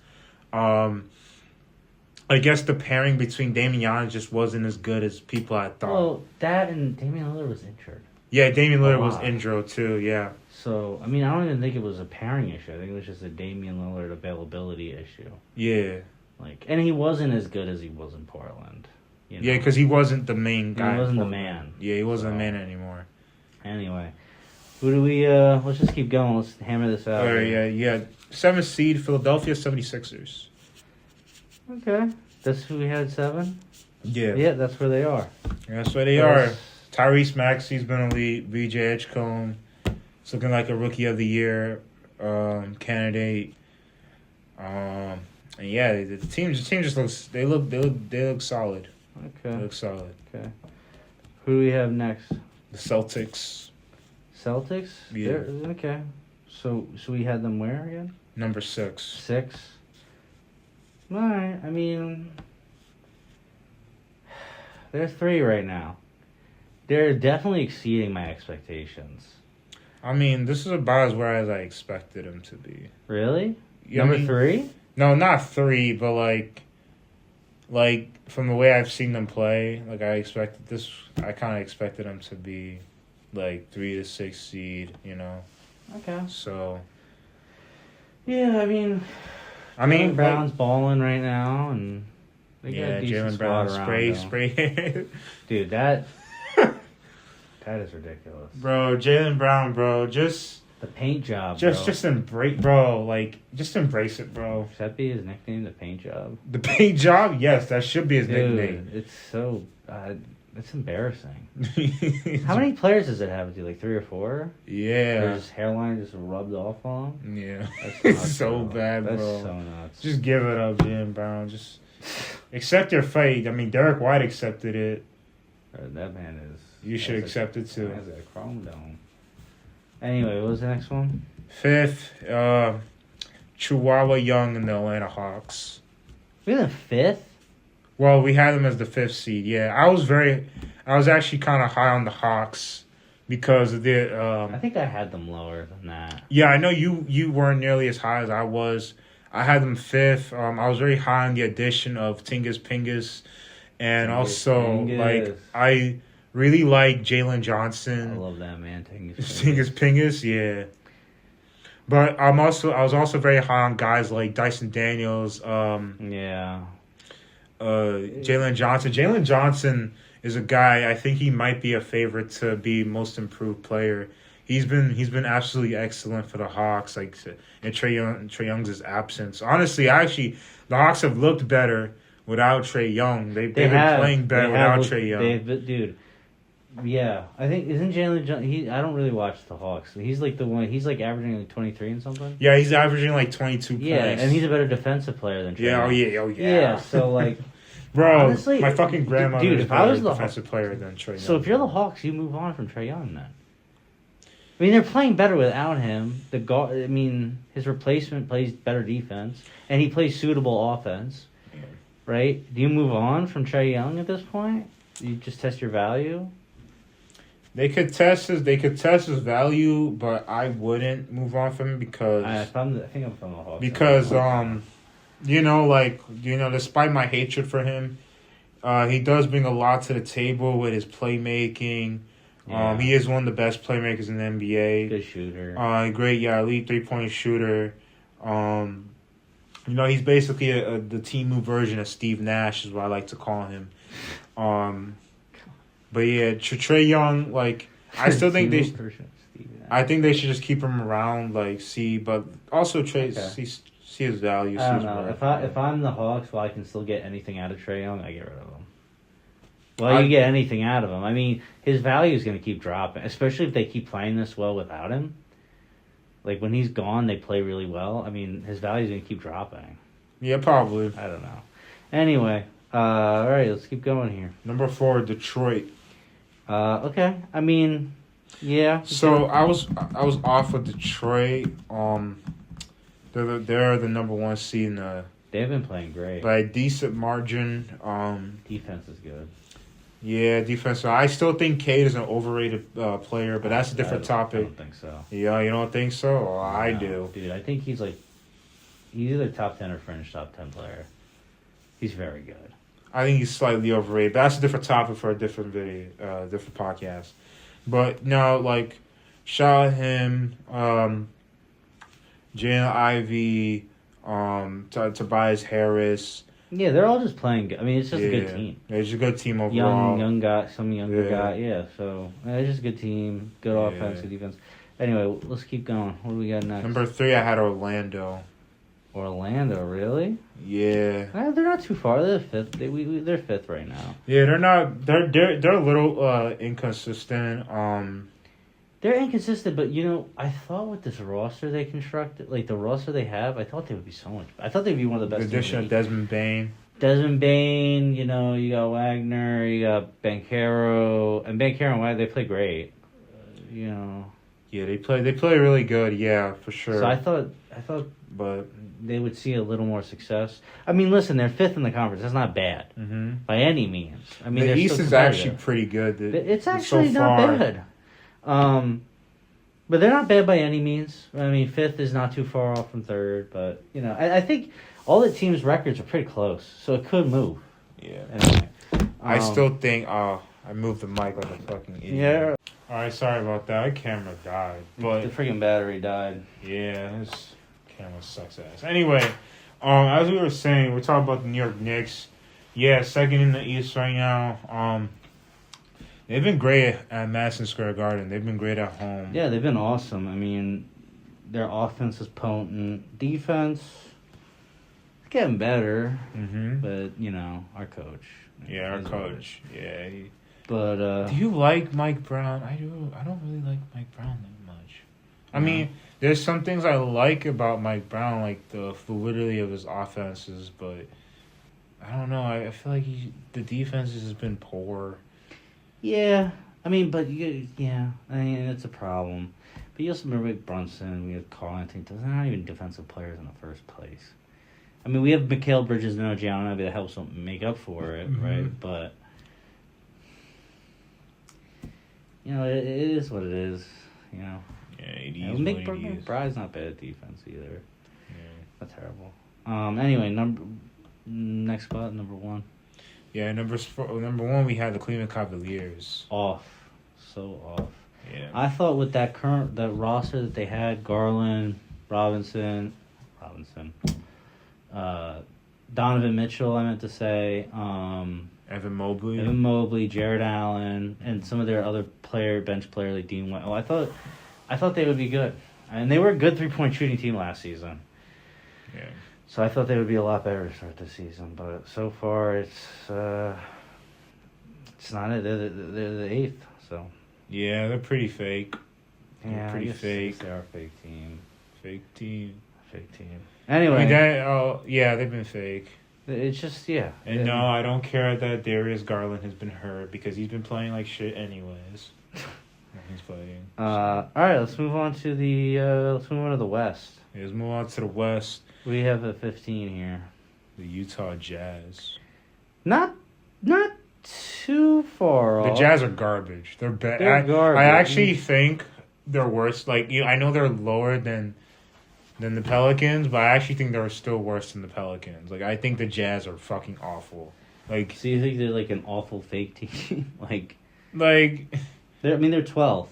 I guess the pairing between Dame and Giannis just wasn't as good as people had thought. Well, that and Damian Lillard was injured. Yeah, Damian Lillard was injured too, yeah. So, I mean, I don't even think it was a pairing issue. I think it was just a Damian Lillard availability issue. Yeah. And he wasn't as good as he was in Portland. Yeah, because he wasn't the main guy. He wasn't the man. Yeah, he wasn't the man anymore. Anyway, who do we? Let's just keep going. Let's hammer this out. All right, yeah. 7th seed, Philadelphia 76ers. Okay, that's who we had 7. Yeah. Yeah, that's where they are. That's where they are. Tyrese Maxey's been elite. BJ Edgecombe, it's looking like a Rookie of the Year candidate. And yeah, the team just looks. They look solid. Okay. They look solid. Okay. Who do we have next? The Celtics. Celtics. Yeah. Okay. So we had them where again? Number 6. 6. All right. I mean, they're 3 right now. They're definitely exceeding my expectations. I mean, this is about as where as I expected them to be. Really? Yeah, Number 3? No, not 3, but like from the way I've seen them play, like I kind of expected them to be like 3 to 6 seed, Okay. So. Yeah, I mean, Brown's balling right now, and they got a decent Jaylen Brown squad spray. Dude, that is ridiculous, bro. Jaylen Brown, bro, just the paint job. Just embrace, bro. Like, just embrace it, bro. Should that be his nickname, the paint job? The paint job, yes, that should be his nickname. It's so, it's embarrassing. How many players does it have? Do like 3 or 4? Yeah. Or his hairline just rubbed off on him. Yeah, That's it's nuts, so bro. bad, bro. That's so nuts. Just give it up, Jaylen Brown. Just accept your fate. I mean, Derek White accepted it. That man is. You should accept it too. He has a chrome dome. Anyway, what was the next one? 5th, Chihuahua Young and the Atlanta Hawks. We had 5th? Well, we had them as the 5th seed. Yeah, I was actually kind of high on the Hawks because of the. I think I had them lower than that. Yeah, I know you weren't nearly as high as I was. I had them 5th. I was very high on the addition of Tingus Pingus, and also like I really like Jalen Johnson. I love that man, Tingus Pingus, yeah. But I was also very high on guys like Dyson Daniels. Yeah. Jalen Johnson. Jalen Johnson is a guy, I think he might be a favorite to be most improved player. He's been absolutely excellent for the Hawks, like in Trae Young's absence. Honestly, the Hawks have looked better without Trae Young. They've been playing better without Trae Young. Dude, yeah, I think isn't Jalen Johnson? I don't really watch the Hawks. He's like the one. He's like averaging like 23 and something. Yeah, he's averaging like 22 points. Yeah, and he's a better defensive player than Trae Young. Oh yeah. Yeah, so like. Bro, honestly, my fucking grandmother is a better defensive player than Trae Young. So if you're the Hawks, you move on from Trae Young then. I mean, they're playing better without him. His replacement plays better defense, and he plays suitable offense. Right? Do you move on from Trae Young at this point? Do you just test your value? They could test his value, but I wouldn't move on from him because I think I'm from the Hawks. Because despite my hatred for him, he does bring a lot to the table with his playmaking. Yeah. He is one of the best playmakers in the NBA. Good shooter. Elite 3-point shooter. He's basically the team move version of Steve Nash is what I like to call him. But yeah, Trae Young, like I still think I think they should just keep him around, but also see his value. I don't know. If I'm the Hawks, I can still get anything out of Trae Young, I get rid of him. Well, you get anything out of him. I mean, his value is going to keep dropping, especially if they keep playing this well without him. Like, when he's gone, they play really well. I mean, his value is going to keep dropping. Yeah, probably. I don't know. Anyway, all right, let's keep going here. Number 4, Detroit. Okay. I mean, yeah. So I was off with Detroit. They're the number 1 seed in the. They've been playing great by a decent margin. Defense is good. Yeah, defense. I still think Cade is an overrated player, but that's a different topic. I don't think so. Yeah, you don't think so? Well, I do. Dude, I think he's either top 10 or fringe top 10 player. He's very good. I think he's slightly overrated, but that's a different topic for a different video, different podcast. But no, shout out him, Jalen Ivey, Tobias Harris. Yeah, they're all just playing good. I mean, it's just a good team. It's a good team overall. Young guy, some younger guy. Yeah, so it's just a good team. Good offense, good defense. Anyway, let's keep going. What do we got next? Number 3, I had Orlando. Orlando, really? Yeah. They're not too far. They're fifth. They're fifth right now. Yeah, they're not. They're a little inconsistent. They're inconsistent, but I thought with this roster they constructed, like the roster they have, I thought they would be so much. I thought they'd be one of the best. The addition of Desmond Bain. Desmond Bain, you got Wagner, you got Banchero, and Banchero and Wagner, they play great. Yeah, they play really good. Yeah, for sure. So I thought, but they would see a little more success. I mean, listen, they're fifth in the conference. That's not bad by any means. I mean, the East is actually pretty good. It's actually not bad. But they're not bad by any means. I mean, fifth is not too far off from third, but I think all the teams' records are pretty close, so it could move. Yeah. Anyway, I still think. I moved the mic like a fucking idiot. Yeah. All right, sorry about that. That camera died, but the freaking battery died. Yeah, this camera sucks ass. Anyway, as we were saying, we're talking about the New York Knicks. Yeah, second in the East right now. They've been great at Madison Square Garden. They've been great at home. Yeah, they've been awesome. I mean, their offense is potent. Defense, it's getting better. But, our coach. Yeah, our coach. Yeah. But, do you like Mike Brown? I do. I don't really like Mike Brown that much. I mean, there's some things I like about Mike Brown, like the fluidity of his offenses, but I don't know. I feel like the defense has been poor. Yeah, I mean, but it's a problem. But you also remember Brunson, we have Carl Anthony. Those are not even defensive players in the first place. I mean, we have Mikal Bridges and Giannis that helps them make up for it, right? But it is what it is. Yeah, it is McBride's not bad at defense either. Yeah, not terrible. Anyway, next spot, number 1. Yeah, number 1, we had the Cleveland Cavaliers. So off. Yeah. I thought with that roster that they had, Garland, Robinson, Donovan Mitchell, I meant to say, Evan Mobley, Jared Allen, and some of their other bench players like Dean White. I thought they would be good, and they were a good 3-point shooting team last season. Yeah. So I thought they would be a lot better to start the season, but so far it's not it. They're the 8th, so. Yeah, they're pretty fake. They're pretty fake. They're a fake team. Fake team. Anyway. They've been fake. It's just, yeah. And no, I don't care that Darius Garland has been hurt because he's been playing like shit anyways. He's playing. All right, let's move on to the West. Yeah, let's move on to the West. We have a 15 here. The Utah Jazz. Not too far off. The Jazz are garbage. They're bad. They're garbage. I actually think they're worse. Like I know they're lower than the Pelicans, but I actually think they're still worse than the Pelicans. Like I think the Jazz are fucking awful. Like, so you think they're like an awful fake team? like they're 12th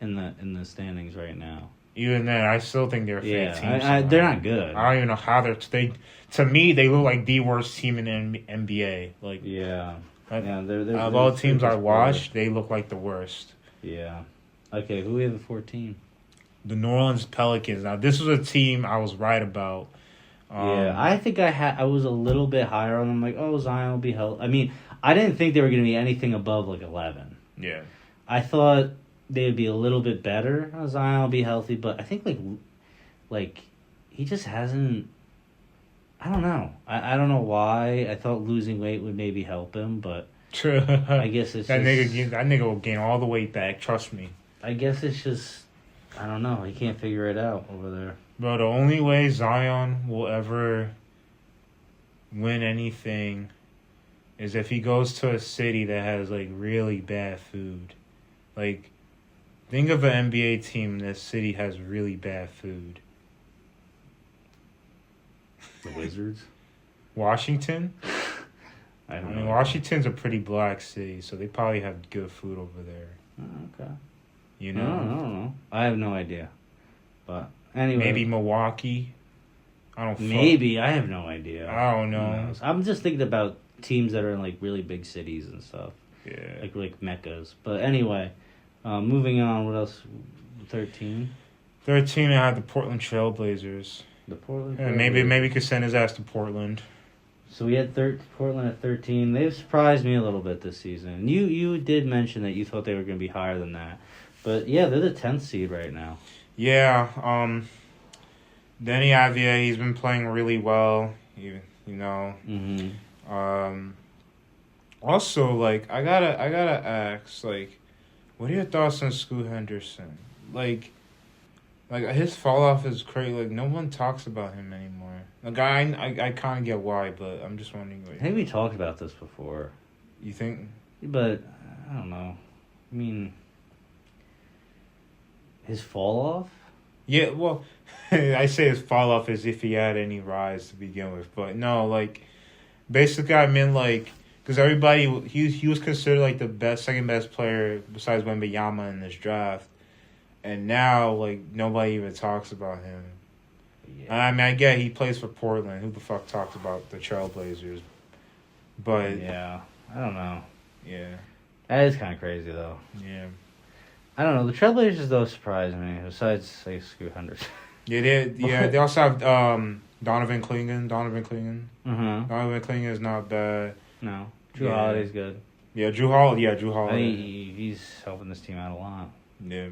in the standings right now. Even then, I still think they're a fake team. They're not good. I don't even know how they. To me, they look like the worst team in the NBA. Like they're of all teams I watched, they look like the worst. Yeah. Okay, who we have at 14? The New Orleans Pelicans. Now, this was a team I was right about. I think I was a little bit higher on them. Like, Zion will be held. I mean, I didn't think they were going to be anything above like 11. Yeah. I thought they would be a little bit better. Zion will be healthy, but I think like he just hasn't. I don't know. I don't know why. I thought losing weight would maybe help him, but I guess it's that nigga will gain all the weight back. Trust me. I guess it's just I don't know. He can't figure it out over there. Bro, the only way Zion will ever win anything is if he goes to a city that has like really bad food. Like, think of an NBA team that city has really bad food. The Wizards? Washington? I mean, Washington's a pretty black city, so they probably have good food over there. Oh, okay. You know? I don't know. I have no idea. But anyway. Maybe Milwaukee. Maybe. I have no idea. I don't Who know. knows? I'm just thinking about teams that are in, like, really big cities and stuff. Yeah. Like meccas. But anyway, moving on. What else? 13? 13, I had the Portland Trailblazers. The Portland. Yeah, maybe he could send his ass to Portland. So we had Portland at 13. They've surprised me a little bit this season. You did mention that you thought they were going to be higher than that. But yeah, they're the 10th seed right now. Yeah, Denny Avia, he's been playing really well, you know. Mm-hmm. Also, like, I gotta ask, like, what are your thoughts on Scoot Henderson? Like his fall off is crazy. Like, no one talks about him anymore. Like, I kind of get why, but I'm just wondering. Like, I think we talked about this before. You think? But I don't know. I mean, his fall off. Yeah, well, I say his fall off as if he had any rise to begin with, but no, like, basically I mean, like, because everybody, he was considered like the second best player besides Wembanyama in this draft, and now, like, nobody even talks about him. Yeah. I mean, I get he plays for Portland. Who the fuck talks about the Trailblazers? But yeah, I don't know. Yeah, That is kind of crazy though. yeah. I don't know. The Trailblazers though surprise me. Besides, like, Scoot Henderson. They also have Donovan Clingan. Uh-huh. Donovan Clingan is not bad. No. Drew Holiday's good. Yeah, Drew Holiday. I think he's helping this team out a lot. Yeah.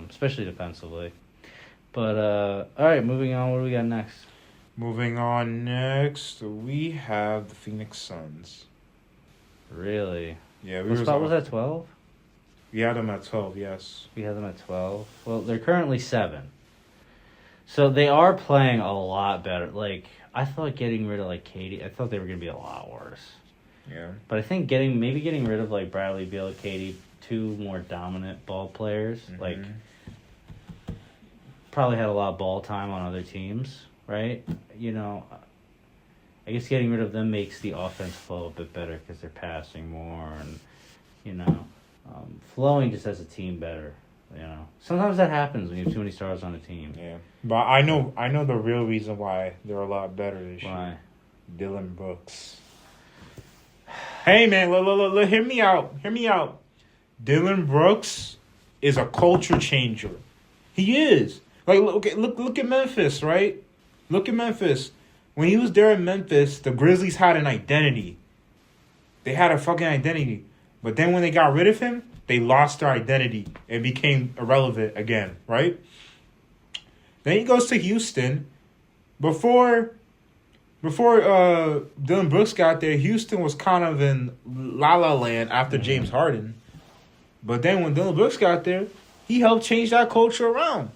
Especially defensively. But, all right, moving on. What do we got next? Moving on next, we have the Phoenix Suns. Really? Yeah. What spot was that, 12? We had them at 12, yes. We had them at 12. Well, they're currently 7. So they are playing a lot better. Like, I thought getting rid of, like, Katie, I thought they were going to be a lot worse. Yeah. But I think getting rid of, like, Bradley Beal, Katie, 2 more dominant ball players, like, probably had a lot of ball time on other teams, right? You know, I guess getting rid of them makes the offense flow a bit better because they're passing more and, you know, flowing just as a team better. You know, sometimes that happens when you have too many stars on a team. Yeah, but I know the real reason why they're a lot better this year. Why? Dylan Brooks. Hey man, look, hear me out. Dylan Brooks is a culture changer. He is. Like, look at Memphis, right? Look at Memphis. When he was there in Memphis, the Grizzlies had an identity. They had a fucking identity. But then when they got rid of him, they lost their identity and became irrelevant again, right? Then he goes to Houston. Before Dylan Brooks got there, Houston was kind of in la-la land after James Harden. But then when Dylan Brooks got there, he helped change that culture around.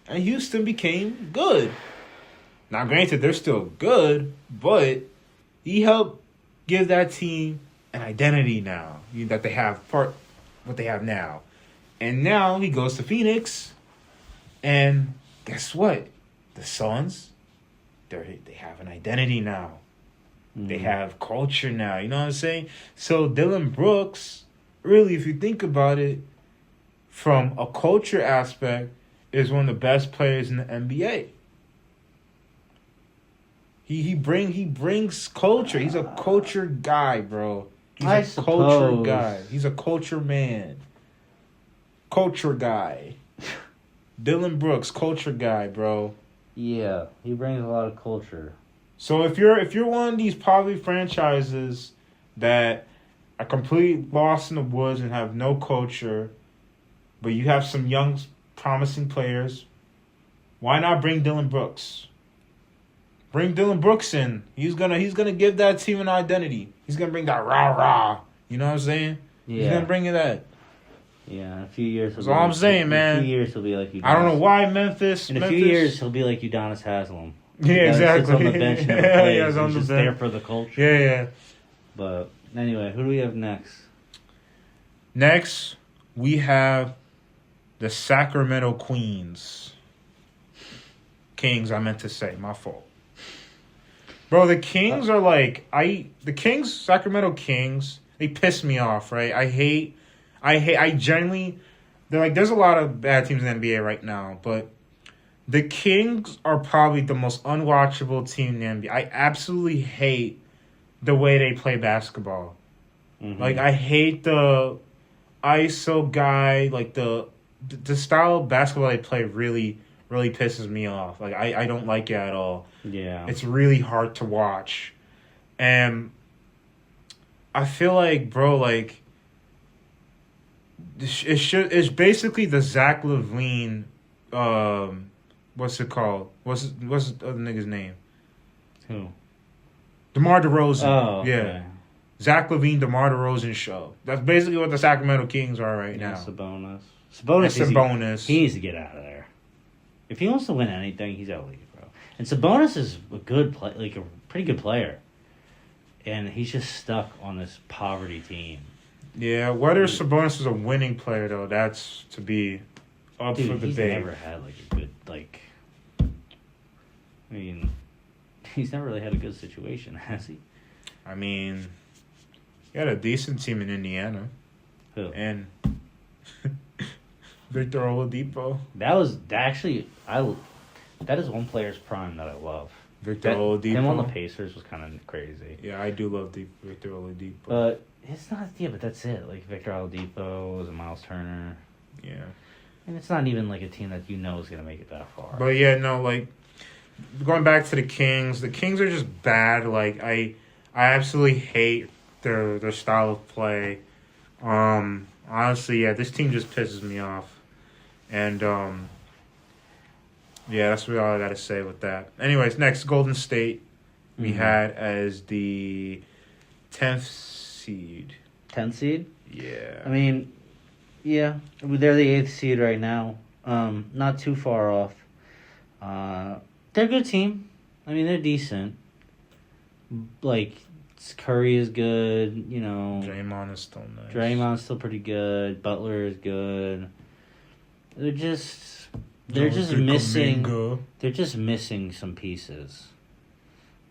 And Houston became good. Now, granted, they're still good, but he helped give that team an identity now that they have what they have now. And now he goes to Phoenix, and guess what? The Suns, they have an identity now. They have culture now. You know what I'm saying? So Dylan Brooks, really, if you think about it, from a culture aspect, is one of the best players in the NBA. He brings culture. He's a culture guy, bro. He's a culture guy. He's a culture man. Culture guy. Dylan Brooks, culture guy, bro. Yeah, he brings a lot of culture. So if you're one of these probably franchises that are completely lost in the woods and have no culture, but you have some young, promising players, why not bring Dylan Brooks? Bring Dylan Brooks in. He's gonna give that team an identity. He's gonna bring that rah-rah. You know what I'm saying? Yeah. He's gonna bring you that. Yeah, in a few years. That's all I'm saying, man. In a few years, he'll be like Udonis. I don't know why Memphis. In a few years, he'll be like Udonis Haslam. Yeah, exactly. Sits on the bench and never plays. Yeah, He's just there for the culture. Yeah. But anyway, who do we have next? Next, we have the Sacramento Kings, I meant to say. My fault. Bro, the Kings are like... Sacramento Kings, they piss me off, right? I genuinely... They're like, there's a lot of bad teams in the NBA right now, but The Kings are probably the most unwatchable team in the NBA. I absolutely hate the way they play basketball. Mm-hmm. Like, I hate the ISO guy. Like, the style of basketball they play really, really pisses me off. Like, I don't like it at all. Yeah. It's really hard to watch. And I feel like, bro, like, it's basically the Zach LaVine, what's it called? What's the other nigga's name? Who? DeMar DeRozan. Oh, okay. Yeah. Zach LaVine, DeMar DeRozan show. That's basically what the Sacramento Kings are right Yeah, now. Sabonis. Sabonis. He needs to get out of there. If he wants to win anything, he's got to leave, bro. And Sabonis is a good play, like a pretty good player, and he's just stuck on this poverty team. Yeah, whether Sabonis is a winning player though, that's to be up for debate. He's never had like a good I mean, he's never really had a good situation, has he? I mean, he had a decent team in Indiana. Who? And Victor Oladipo. That is one player's prime that I love. Victor Oladipo. Him on the Pacers was kind of crazy. Yeah, I do love Victor Oladipo. But it's not. Yeah, but that's it. Like Victor Oladipo was a Miles Turner. Yeah. And it's not even like a team that is going to make it that far. But yeah, no, like going back to the Kings are just bad. Like I absolutely hate their style of play. Honestly, yeah, this team just pisses me off. And yeah, that's really all I got to say with that. Anyways, next, Golden State we had as the 10th seed. 10th seed? Yeah. I mean, yeah, they're the 8th seed right now. Not too far off. They're a good team. I mean, they're decent. Like, Curry is good, you know. Draymond is still nice. Draymond's still pretty good. Butler is good. They're just missing. Kuminga. They're just missing some pieces.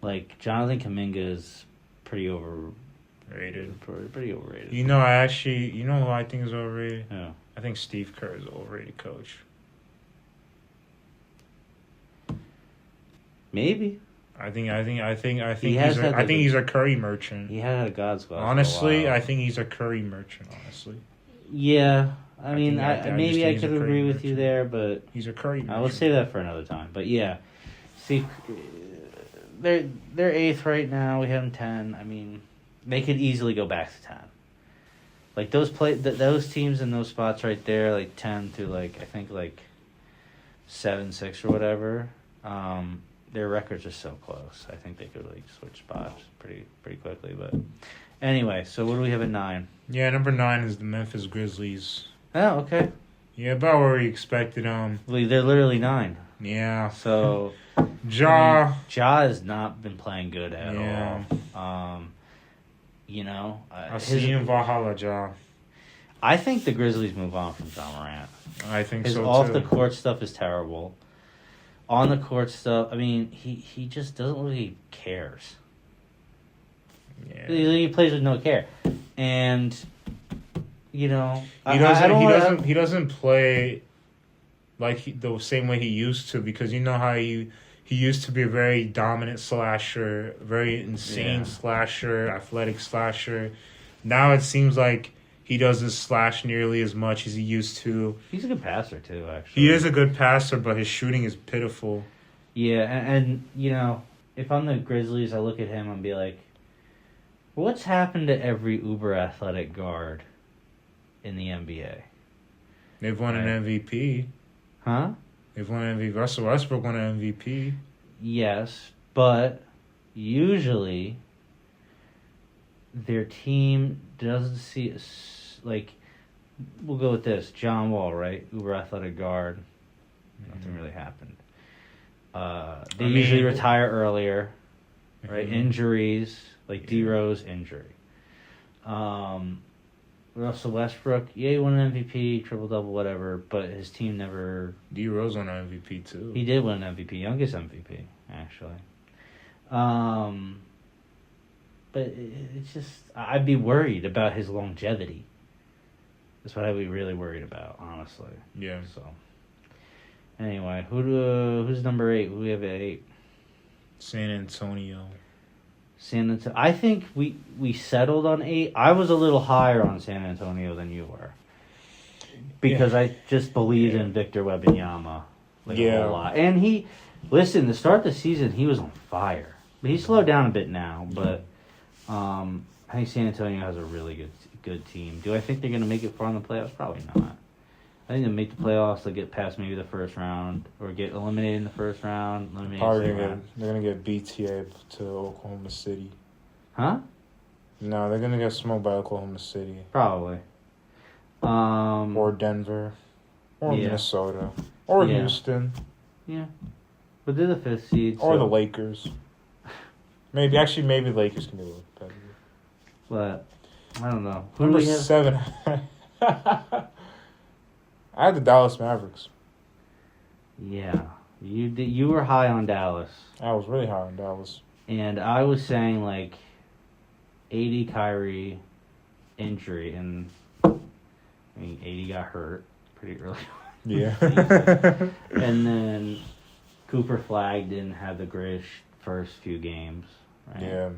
Like Jonathan Kuminga is pretty overrated. Pretty overrated. You know, who I think is overrated? Yeah. I think Steve Kerr is an overrated coach. Maybe. I think he's a Curry merchant. He had a God's glass. Honestly, I think he's a Curry merchant. Honestly. Yeah, I mean, maybe I could agree with you there, but he's a Curry merchant. I will save that for another time. But yeah, see, they're 8th right now. We have them 10. I mean, they could easily go back to 10. Like those teams in those spots right there, like 10 to like I think like 7-6 or whatever. Their records are so close. I think they could like switch spots pretty quickly. But anyway, so what do we have at 9? Yeah, number 9 is the Memphis Grizzlies. Oh, okay. Yeah, about where we expected them. Well, they're literally 9. Yeah. So Ja has not been playing good at all. You know, I've seen him Valhalla, Ja. I think the Grizzlies move on from John Morant. I think His so too. off the court stuff is terrible. On the court stuff, I mean, he just doesn't really cares. Yeah. He plays with no care, and you know, he doesn't play like the same way he used to, because you know how he used to be a very dominant slasher, very insane slasher, athletic slasher. Now it seems like he doesn't slash nearly as much as he used to. He's a good passer too, actually. He is a good passer, but his shooting is pitiful. Yeah, and you know, if I'm the Grizzlies, I look at him and be like, what's happened to every uber athletic guard in the NBA? They've won an MVP. Huh? They've won an MVP. Russell Westbrook won an MVP. Yes, but usually their team doesn't see like. We'll go with this: John Wall, right? Uber athletic guard. Nothing really happened. They usually retire earlier, right? Injuries, like D-Rose injury. Russell Westbrook, he won an MVP, triple-double, whatever, but his team never... D-Rose won an MVP, too. He did win an MVP, youngest MVP, actually. But it's just... I'd be worried about his longevity. That's what I'd be really worried about, honestly. Yeah. So, Anyway, who's number 8? Who do we have at 8? San Antonio. San Antonio. I think we settled on 8. I was a little higher on San Antonio than you were. Because I just believed in Victor Wembanyama a whole lot. And to start the season, he was on fire. But he slowed down a bit now. But I think San Antonio has a really good team. Do I think they're going to make it far in the playoffs? Probably not. I think they'll make the playoffs. They'll get past maybe the first round. Or get eliminated in the first round. They're going to get BTA to Oklahoma City. Huh? No, they're going to get smoked by Oklahoma City. Probably. Or Denver. Or Minnesota. Or Houston. Yeah. But they're the 5th seed. Or the Lakers. Maybe Lakers can be a little better. But, I don't know. Number 7. I had the Dallas Mavericks. Yeah. You were high on Dallas. I was really high on Dallas. And I was saying, like, AD Kyrie injury. And, AD got hurt pretty early. Yeah. And then Cooper Flag didn't have the greatest first few games, right? Yeah.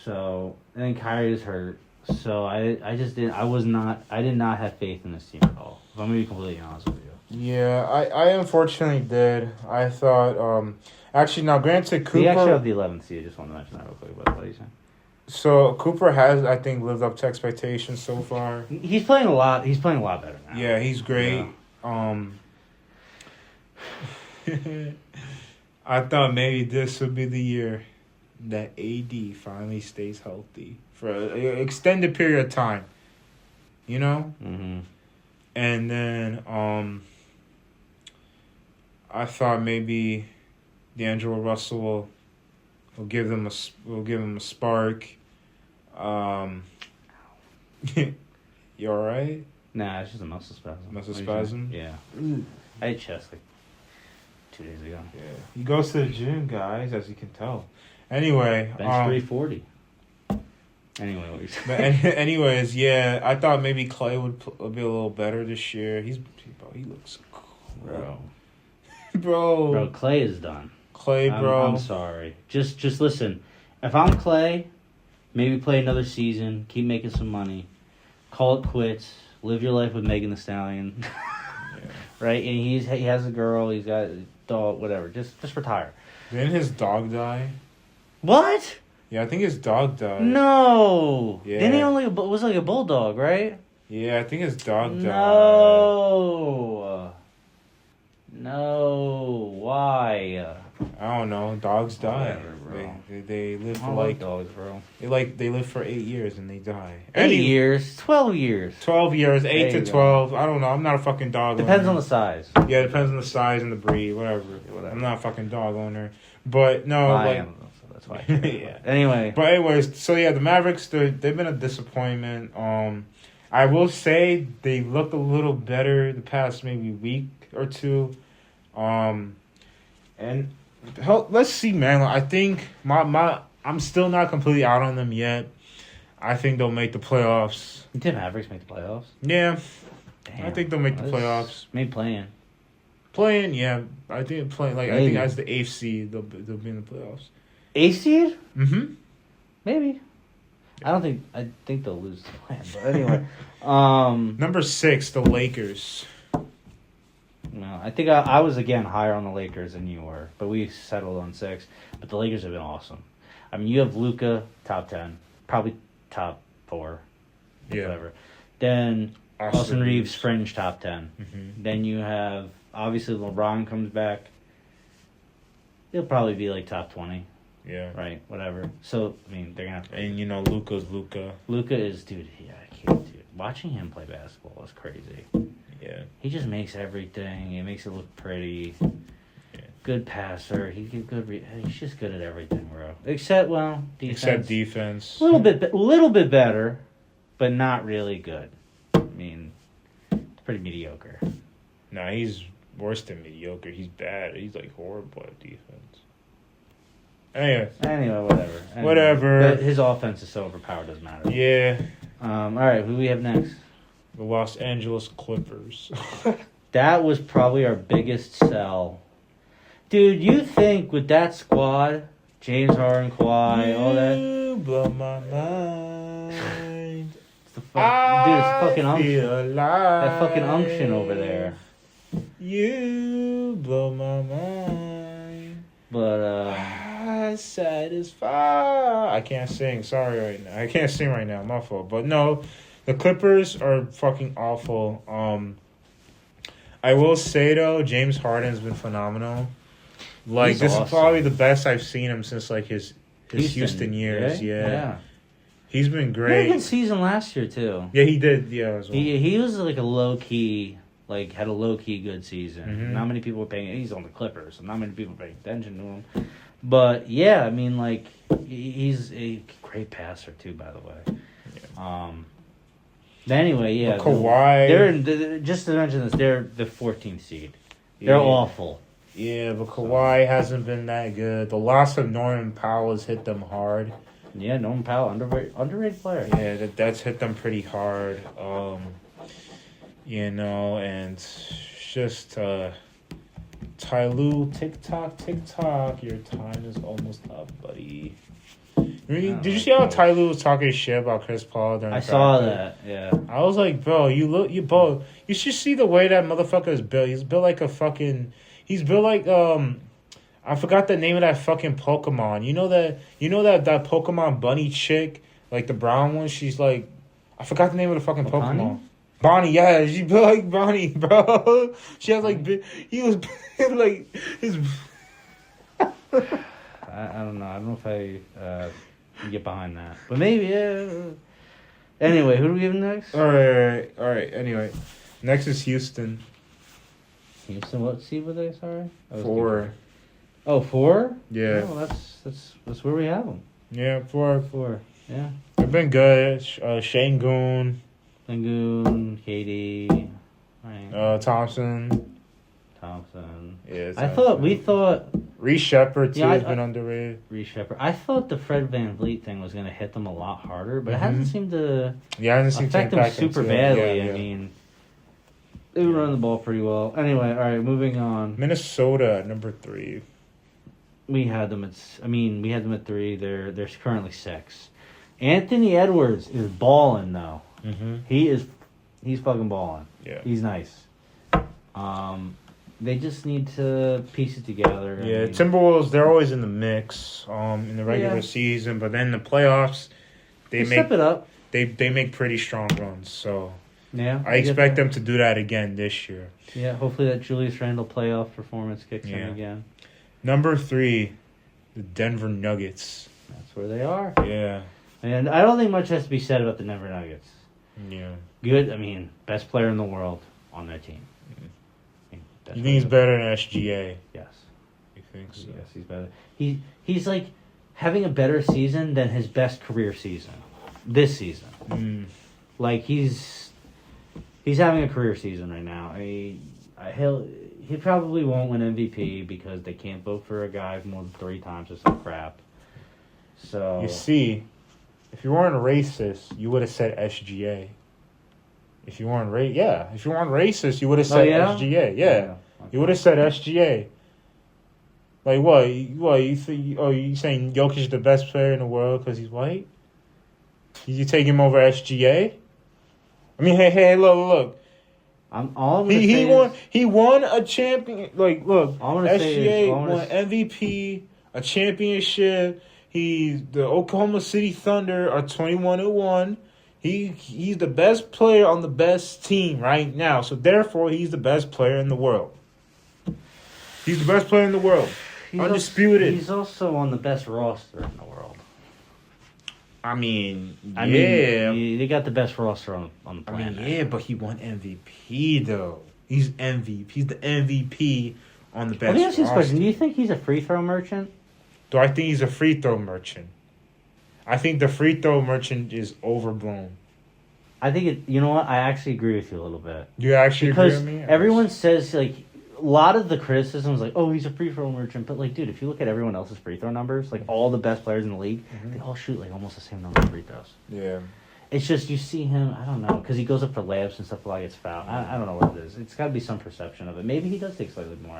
So, and then Kyrie was hurt. So I did not have faith in this team at all. If I'm going to be completely honest with you. Yeah, I unfortunately did. I thought, actually, now granted, Cooper... We actually have the 11th seed. I just want to mention that real quick. What are you saying? So Cooper has, I think, lived up to expectations so far. He's playing a lot. He's playing a lot better now. Yeah, he's great. Yeah. I thought maybe this would be the year that AD finally stays healthy for an extended period of time. You know? Mm-hmm. And then I thought maybe D'Angelo Russell will give them a spark. You all right? Nah, it's just a muscle spasm. Muscle spasm? Yeah. I had chest like 2 days ago. Yeah. He goes to the gym, guys, as you can tell. Anyway. Bench 340. Anyway, what you're saying. But anyways, yeah, I thought maybe Clay would be a little better this year. He looks cool. Bro, Clay is done. Clay, bro. I'm sorry. Just listen. If I'm Clay, maybe play another season, keep making some money, call it quits, live your life with Megan Thee Stallion, yeah. Right? And he has a girl, he's got a dog, whatever. Just retire. Didn't his dog die? What? Yeah, I think his dog died. No. Yeah. Didn't he was like a bulldog, right? Yeah, I think his dog died. No. Why? I don't know. Dogs die. Whatever, bro. They live for like dogs, bro. They live for 8 years and they die. 8 years, 12 years. 12 years, 8 to 12. I don't know. I'm not a fucking dog owner. Depends on the size. Yeah, it depends on the size and the breed, whatever. I'm not a fucking dog owner. But no, I am, so that's why. Yeah. Anyway. But anyways, so yeah, the Mavericks, they've been a disappointment. I will say they looked a little better the past maybe week or two. And let's see, man. I think I'm still not completely out on them yet. I think they'll make the playoffs. You think Mavericks make the playoffs? Yeah. Damn. I think they'll make the playoffs. Maybe playing. Playing, yeah. I think playing. Like maybe. I think as the 8th seed, they'll be in the playoffs. 8th seed? Mm-hmm. Maybe. I think they'll lose the plan. But anyway. Number 6, the Lakers. No, I think I was again higher on the Lakers than you were, but we settled on 6. But the Lakers have been awesome. I mean, you have Luka top 10, probably top 4, whatever. Then Austin Reeves fringe top 10. Mm-hmm. Then you have obviously LeBron comes back. He'll probably be like top 20. Yeah. Right. Whatever. So I mean, they're gonna. And you know, Luka's Luka. Luka is dude. Yeah, I can't. Dude, watching him play basketball is crazy. Yeah. He just makes everything. He makes it look pretty. Yeah. Good passer. He's just good at everything, bro. Except defense. A little bit better, but not really good. I mean, it's pretty mediocre. Nah, he's worse than mediocre. He's bad. He's like horrible at defense. Anyway, whatever. Whatever. But his offense is so overpowered, doesn't matter. Yeah. All right, who do we have next? The Los Angeles Clippers. That was probably our biggest sell. Dude, you think with that squad, James Harden, Kawhi, all that... You blow my mind. Dude, it's fucking unction. Alive. That fucking unction over there. You blow my mind. But, satisfied. I can't sing. Sorry right now. I can't sing right now. My fault. But no, the Clippers are fucking awful. I will say though, James Harden's been phenomenal. Like He's this awesome. is probably the best I've seen him since like his Houston years. Yeah. He's been He had a great. good season last year, too. Yeah, he did. Yeah, as well. He was like a low-key, had a low-key good season. Mhm. Not many people were paying... He's on the Clippers, so not many people were paying attention to him. But, yeah, I mean, he's a great passer, too, by the way. Yeah. Anyway, yeah. But Kawhi... just to mention this, they're the 14th seed. They're Yeah. awful. Yeah, but Kawhi hasn't been that good. The loss of Norman Powell has hit them hard. Yeah, Norman Powell, underrated player. Yeah, that's hit them pretty hard. And just Tyloo, tick-tock, your time is almost up, buddy. Did you see how Tyloo was talking shit about Chris Paul during I practice? saw that, yeah. I was like, bro, you should see the way that motherfucker is built. He's built like he's built like, I forgot the name of that fucking Pokemon. You know that Pokemon bunny chick, like the brown one? She's like, I forgot the name of the fucking Pokemon. Bonnie? Bonnie, yeah, she built like Bonnie, bro. She has like, he was like, his... I don't know. I don't know if I can get behind that. But maybe, yeah. Anyway, who do we have next? All right. Anyway, next is Houston. Houston, what seed were they, sorry? 4. Oh, 4? Yeah. Oh, that's where we have them. Yeah, 4. 4, yeah. They've been good. Şengün, Sengun, KD, right. Thompson. Yeah, we thought Reece Shepard too Yeah, has been underrated. Reece Shepard. I thought the Fred VanVleet thing was going to hit them a lot harder, but it hasn't seemed to Yeah, I didn't affect them impact super too. badly. Yeah. I mean, they were running the ball pretty well. Anyway, all right, moving on. Minnesota at number 3. We had them at 3. They're currently 6. Anthony Edwards is balling though. Mm-hmm. He's fucking balling. Yeah. He's nice. They just need to piece it together. Yeah, I mean, Timberwolves, they're always in the mix in the regular season, but then the playoffs, they step it up. They make pretty strong runs. So Yeah, I expect them to do that again this year. Yeah, hopefully that Julius Randle playoff performance kicks in Yeah. again. Number 3, the Denver Nuggets. That's where they are. Yeah. And I don't think much has to be said about the Denver Nuggets. Yeah. Good, I mean, best player in the world on their team. You think he's better than SGA? Yes. You think so? Yes, he's better. He's like having a better season than his best career season. This season. Like he's having a career season right now. He probably won't win MVP because they can't vote for a guy more than 3 times or some crap. So You see, if you weren't racist, you would have said SGA. If you weren't racist, you would have said SGA. Yeah. Okay. You would have said SGA. Like what? You think? Oh, you saying Jokic is the best player in the world because he's white? You take him over SGA? I mean, hey, look. He won a champion. Like, look, SGA won MVP, a championship. The Oklahoma City Thunder are 21-1. He's the best player on the best team right now. So therefore, he's the best player in the world. He's the best player in the world. Undisputed. He's also on the best roster in the world. I mean, they got the best roster on the planet. But he won MVP though. He's MVP. He's the MVP on the best Let me ask you this roster. question: do you think he's a free throw merchant? Do I think he's a free throw merchant? I think the free throw merchant is overblown. I think you know what? I actually agree with you a little bit. You actually agree with me? Because everyone says like a lot of the criticism is like, oh, he's a free throw merchant. But like, dude, if you look at everyone else's free throw numbers, like all the best players in the league, they all shoot like almost the same number of free throws. Yeah. It's just you see him. I don't know because he goes up for layups and stuff like it's foul. I don't know what it is. It's got to be some perception of it. Maybe he does take slightly more.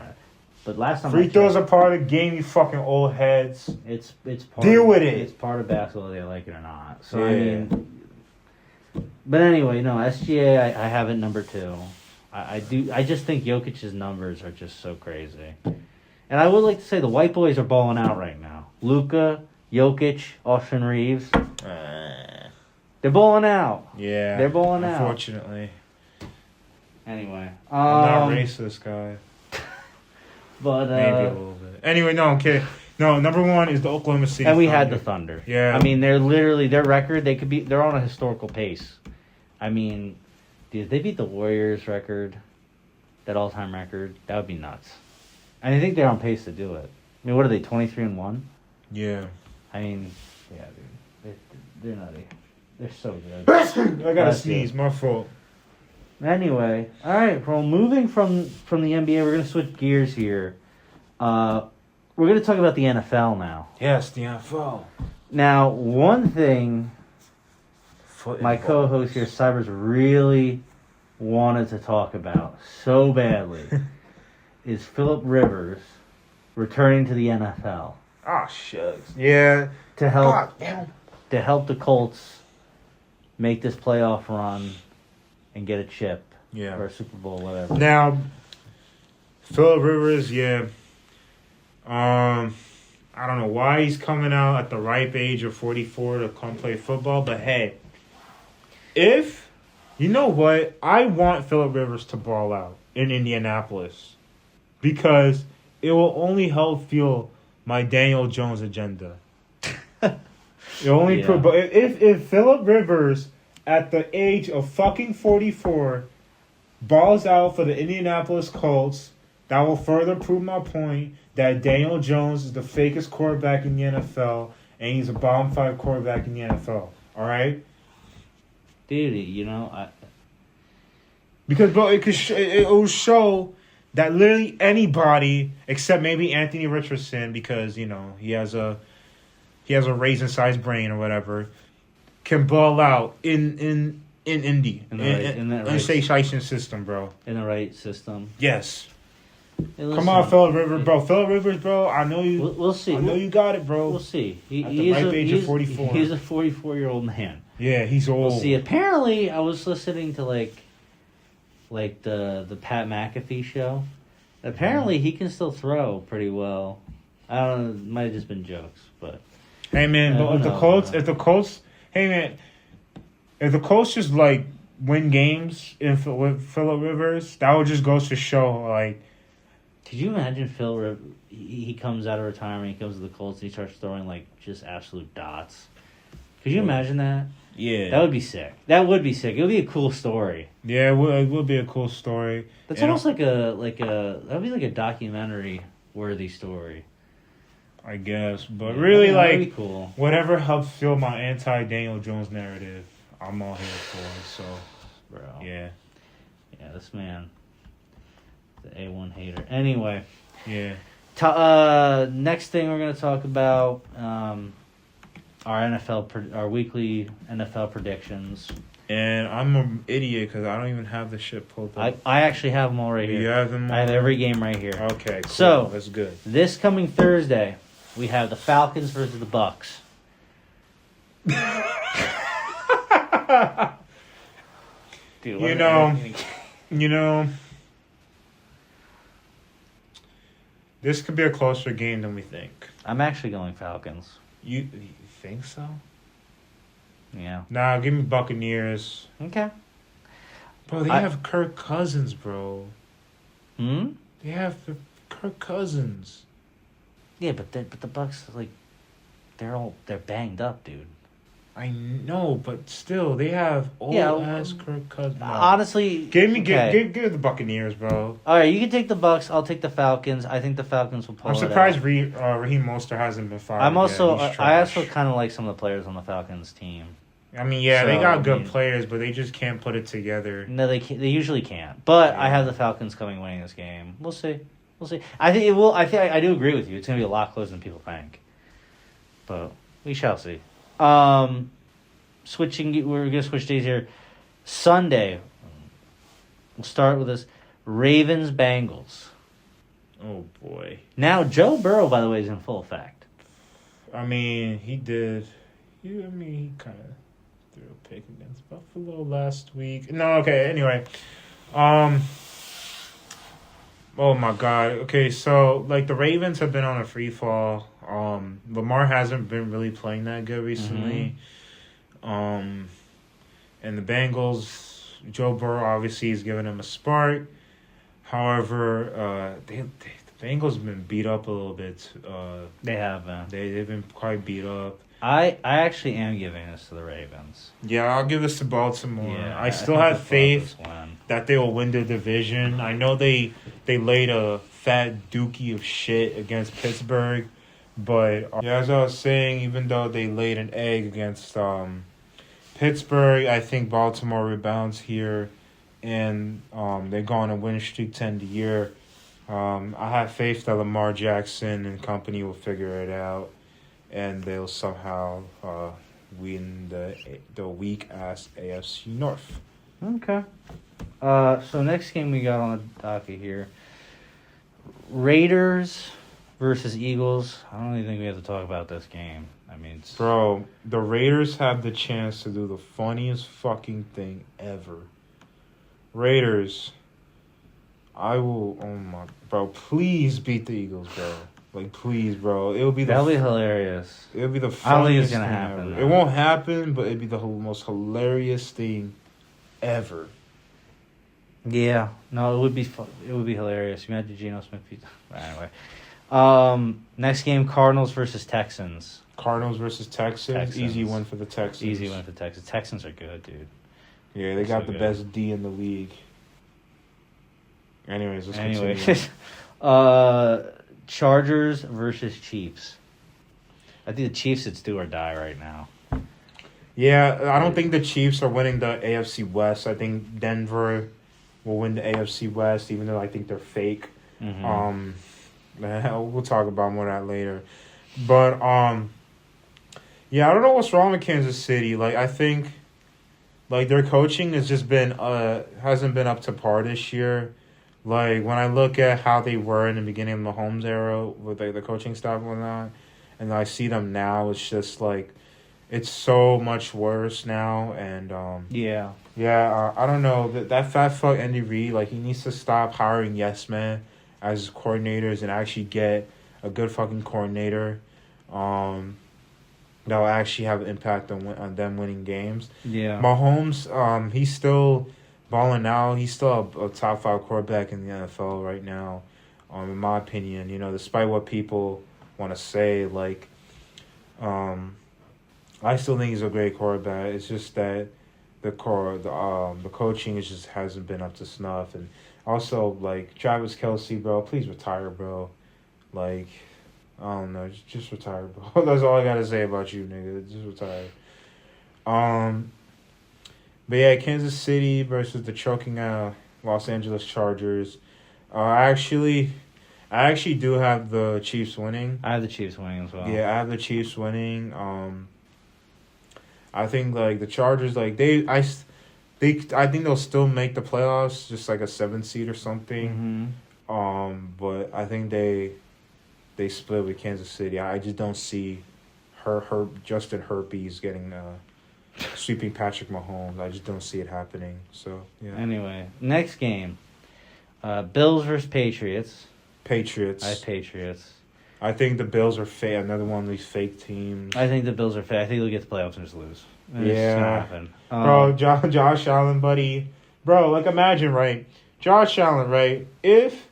But last time free throws are part of the game. You fucking old heads. It's part Deal of, with it. It's part of basketball, whether they like it or not. So Yeah. I mean, but anyway, no SGA. I have it number 2. I do. I just think Jokic's numbers are just so crazy. And I would like to say the white boys are balling out right now. Luka, Jokic, Austin Reeves. They're balling out. Yeah. They're balling out. Unfortunately. Anyway. I'm not racist, guy. But Maybe a little bit. Anyway, no, I'm kidding. No, number 1 is the Oklahoma City and we Thunder. had the Thunder. Yeah. I mean, they're literally, their record, they're on a historical pace. I mean, dude, they beat the Warriors record, that all-time record. That would be nuts. And I think they're on pace to do it. I mean, what are they, 23-1? Yeah. I mean, yeah, dude. They're nutty. They're so good. I gotta sneeze. My fault. Anyway, all right. Well, moving from the NBA, we're gonna switch gears here. We're gonna talk about the NFL now. Yes, the NFL. Now, one thing my co-host here, Cybers, really wanted to talk about so badly is Phillip Rivers returning to the NFL. Ah, shucks. Yeah. To help God damn. to help the Colts make this playoff run and get a chip. Yeah. Or a Super Bowl, whatever. Now, Phillip Rivers, yeah. I don't know why he's coming out at the ripe age of 44 to come play football, but hey, you know what? I want Phillip Rivers to ball out in Indianapolis because it will only help fuel my Daniel Jones agenda. It only but if Phillip Rivers at the age of fucking 44 balls out for the Indianapolis Colts, that will further prove my point that Daniel Jones is the fakest quarterback in the NFL and he's a bottom 5 quarterback in the NFL. All right? Dude, you know, Because bro, it will show that literally anybody except maybe Anthony Richardson, because you know he has a raisin-sized brain or whatever, can ball out in Indy in the station system, bro. In the right system. Yes. Hey, listen, come on, Phillip Rivers, bro. Phillip Rivers, bro. I know you. We'll see. I know you got it, bro. We'll see. At the ripe age of 44. He's a 44-year-old man. Yeah, he's old. We'll see. Apparently, I was listening to like the Pat McAfee show. Apparently, he can still throw pretty well. I don't know. It might have just been jokes, but hey man, but if the Colts just like win games with Phillip Rivers, that would just goes to show like. Could you imagine Phil? He comes out of retirement, he comes to the Colts, and he starts throwing like just absolute dots. Could you imagine that? Yeah, that would be sick. That would be sick. It would be a cool story. Yeah, it would be a cool story. That's almost like a that would be like a documentary worthy story. I guess, but really, that'd be cool. Whatever helps fuel my anti-Daniel Jones narrative, I'm all here for. So, bro, yeah, this man, the A1 hater. Anyway, yeah. Next thing we're gonna talk about our weekly NFL predictions. And I'm an idiot because I don't even have the shit pulled up. I actually have them all right here. You have them all? I have every game right here. Okay, cool. So, that's good. This coming Thursday, we have the Falcons versus the Bucks. Dude, you know, this could be a closer game than we think. I'm actually going Falcons. You think so? Yeah. Nah, give me Buccaneers. Okay. Bro, they have Kirk Cousins, bro. Hmm? They have Kirk Cousins. Yeah, but the Bucks, like, they're banged up, dude. I know, but still, they have old-ass Kirk Cousins. No. Honestly... Give the Buccaneers, bro. All right, you can take the Bucks. I'll take the Falcons. I think the Falcons will pull it out. I'm surprised Raheem Mostert hasn't been fired I also yet. kind of like some of the players on the Falcons team. I mean, yeah, they got good players, but they just can't put it together. No, they can't. They usually can't. But I have the Falcons winning this game. We'll see. I think it will. I do agree with you. It's going to be a lot closer than people think. But we shall see. We're gonna switch days here. Sunday. We'll start with this Ravens Bengals. Oh boy. Now Joe Burrow, by the way, is in full effect. I mean, he did. He kind of threw a pick against Buffalo last week. No, okay. Anyway, oh my God. Okay, so like the Ravens have been on a free fall. Lamar hasn't been really playing that good recently. And the Bengals, Joe Burrow obviously is giving them a spark. However, the Bengals have been beat up a little bit. They have. They've been quite beat up. I actually am giving this to the Ravens. Yeah, I'll give this to Baltimore. Yeah, I still think have the faith Broncos win. that they will win the division. I know they laid a fat dookie of shit against Pittsburgh, but as I was saying, even though they laid an egg against Pittsburgh, I think Baltimore rebounds here, and they go on a win streak to end the year. I have faith that Lamar Jackson and company will figure it out, and they'll somehow win the weak-ass AFC North. Okay. So next game we got on the docket here. Raiders versus Eagles. I don't even think we have to talk about this game. I mean, Bro, the Raiders have the chance to do the funniest fucking thing ever. Raiders, bro, please beat the Eagles, bro. Like, please, bro. That'll be hilarious. It'll be the funniest I don't think it's thing gonna happen. ever. It won't happen, but it'd be the most hilarious thing ever. Yeah, no, it would be It would be hilarious. Imagine Geno Smith. Anyway, next game: Cardinals versus Texans. Cardinals versus Texans. Easy win for the Texans. Easy win for Texans. Texans are good, dude. Yeah, they got the best D in the league. Anyways, let's continue. Chargers versus Chiefs. I think the Chiefs, it's do or die right now. Yeah, I don't think the Chiefs are winning the AFC West. I think Denver will win the AFC West, even though I think they're fake. Mm-hmm. We'll talk about more of that later. But, yeah, I don't know what's wrong with Kansas City. Like, I think, like, their coaching has just been, hasn't been up to par this year. Like, when I look at how they were in the beginning of the Mahomes era with, like, the coaching staff and whatnot, and I see them now, it's just, like, it's so much worse now. And, I don't know. That fat fuck Andy Reid, like, he needs to stop hiring yes men as his coordinators and actually get a good fucking coordinator that'll actually have an impact on them winning games. Yeah. Mahomes, he's still balling out. He's still a top 5 quarterback in the NFL right now, in my opinion. You know, despite what people want to say, like, I still think he's a great quarterback. It's just that the coaching just hasn't been up to snuff. And also, like, Travis Kelce, bro, please retire, bro. Like, I don't know, just retire, bro. That's all I gotta say about you, nigga. Just retire. But yeah, Kansas City versus the choking Los Angeles Chargers. I actually do have the Chiefs winning. I have the Chiefs winning as well. Yeah, I have the Chiefs winning. I think, like, the Chargers, like, I think they'll still make the playoffs, just like a 7th seed or something. Mm-hmm. But I think they split with Kansas City. I just don't see Justin Herpes getting sweeping Patrick Mahomes. I just don't see it happening. So yeah. Anyway, next game, Bills versus Patriots. Patriots. I have Patriots. I think the Bills are fake. Another one of these fake teams. I think the Bills are fake. I think they'll get the playoffs and just lose. Yeah. Gonna happen. Bro, Josh Allen, buddy. Bro, like, imagine, right? Josh Allen, right? If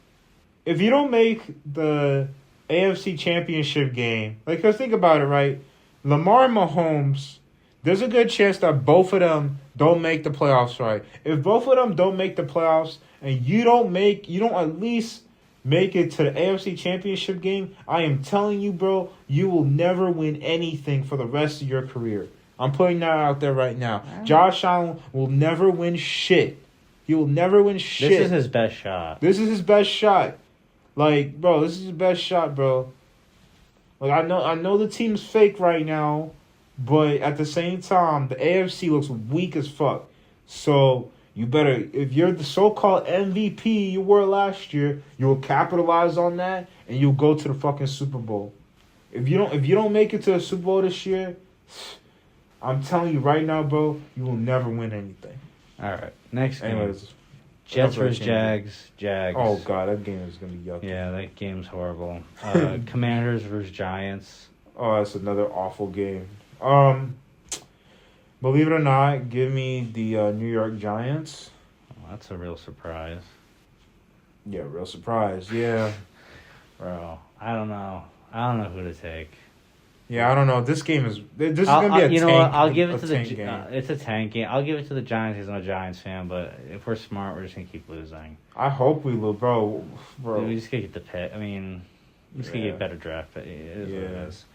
you don't make the AFC Championship game, like, because think about it, right? Lamar and Mahomes, there's a good chance that both of them don't make the playoffs, right? If both of them don't make the playoffs and you don't at least make it to the AFC Championship game, I am telling you, bro, you will never win anything for the rest of your career. I'm putting that out there right now. Josh Allen will never win shit. He will never win shit. This is his best shot. This is his best shot. Like, bro, this is his best shot, bro. Like, I know the team's fake right now, But at the same time, the AFC looks weak as fuck. So you better, if you're the so-called MVP you were last year, you will capitalize on that and you'll go to the fucking Super Bowl. If you don't make it to the Super Bowl this year, I'm telling you right now, bro, you will never win anything. All right, next game. Anyways, Jets versus Jags. Jags. oh god, that game is gonna be yucky. Yeah, that game's horrible. Commanders versus Giants. Oh, that's another awful game. Believe it or not, give me the New York Giants. Oh, that's a real surprise. Yeah, real surprise. Yeah. Bro, I don't know. I don't know who to take. Yeah, I don't know. This game is gonna be a tank. You know what? I'll give it to tank the. game. It's a tank game. I'll give it to the Giants because I'm a Giants fan. But if we're smart, we're just gonna keep losing. I hope we will, bro. We just gotta get the pick. I mean, we just gotta get better draft. But it is what it is.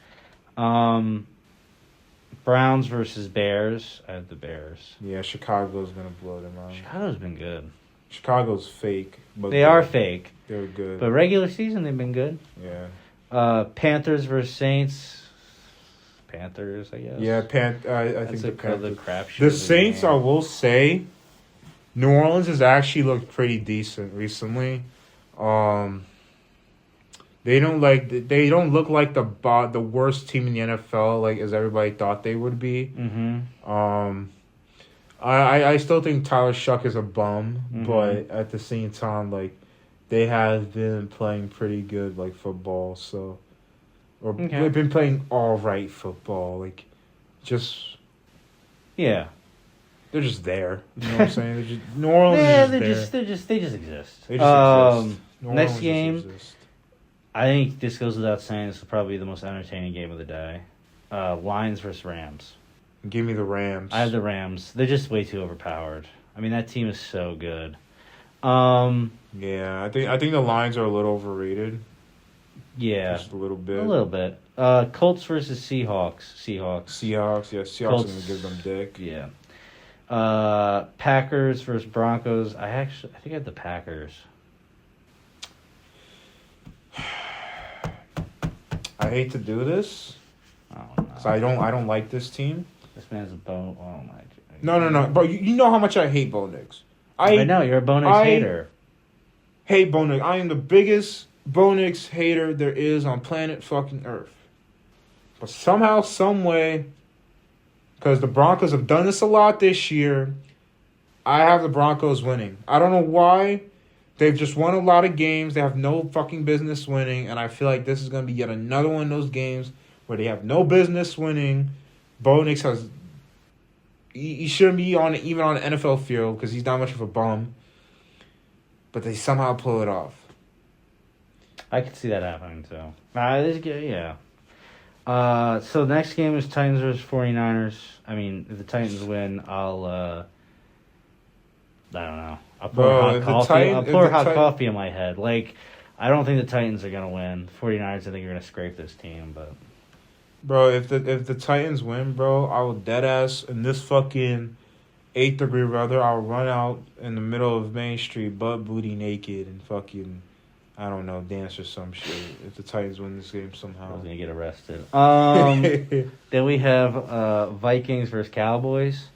Browns versus Bears. I have the Bears. Yeah, Chicago's gonna blow them out. Chicago's been good. Chicago's fake, but They are fake. They're good. But regular season, they've been good. Yeah. Panthers versus Saints. Panthers, I guess. Yeah, I think the Panthers. crapshoot. The Saints, I will say, New Orleans has actually looked pretty decent recently. They don't look like the worst team in the NFL, like as everybody thought they would be. Mm-hmm. I still think Tyler Shuck is a bum, but at the same time, like they have been playing pretty good like football, they've been playing all right football, like just yeah. They're just there. You know what I'm saying? They're just, New Orleans is they just there. just exist. They just exist. New Next Orleans game, just exist. I think this goes without saying. This is probably the most entertaining game of the day. Lions versus Rams. Give me the Rams. I have the Rams. They're just way too overpowered. I mean, that team is so good. Yeah, I think the Lions are a little overrated. Yeah, Just a little bit. a little bit. Colts versus Seahawks. Seahawks, yeah. Seahawks Colts, are going to give them dick. Yeah. Packers versus Broncos. I think I had the Packers. I hate to do this Oh, no. because I don't like this team. This man's a bone. Oh, my God. No. Bro, you know how much I hate Bo Nix. I know, you're a Bo Nix hater. Hate Bo Nix. I am the biggest Bo Nix hater there is on planet fucking Earth. But somehow, some way, because the Broncos have done this a lot this year, I have the Broncos winning. I don't know why. They've just won a lot of games. They have no fucking business winning. And I feel like this is going to be yet another one of those games where they have no business winning. Bo Nix has... He shouldn't be even on an NFL field because he's not much of a bum. But they somehow pull it off. I could see that happening, too. Yeah. So the next game is Titans versus 49ers. I mean, if the Titans win, I don't know. I'll pour hot coffee in my head. Like, I don't think the Titans are going to win. 49ers, I think, are going to scrape this team, but... Bro, if the Titans win, bro, I will deadass in this fucking 8th degree weather, I'll run out in the middle of Main Street, butt booty naked, and fucking, I don't know, dance or some shit. If the Titans win this game somehow. I was going to get arrested. Then we have Vikings versus Cowboys.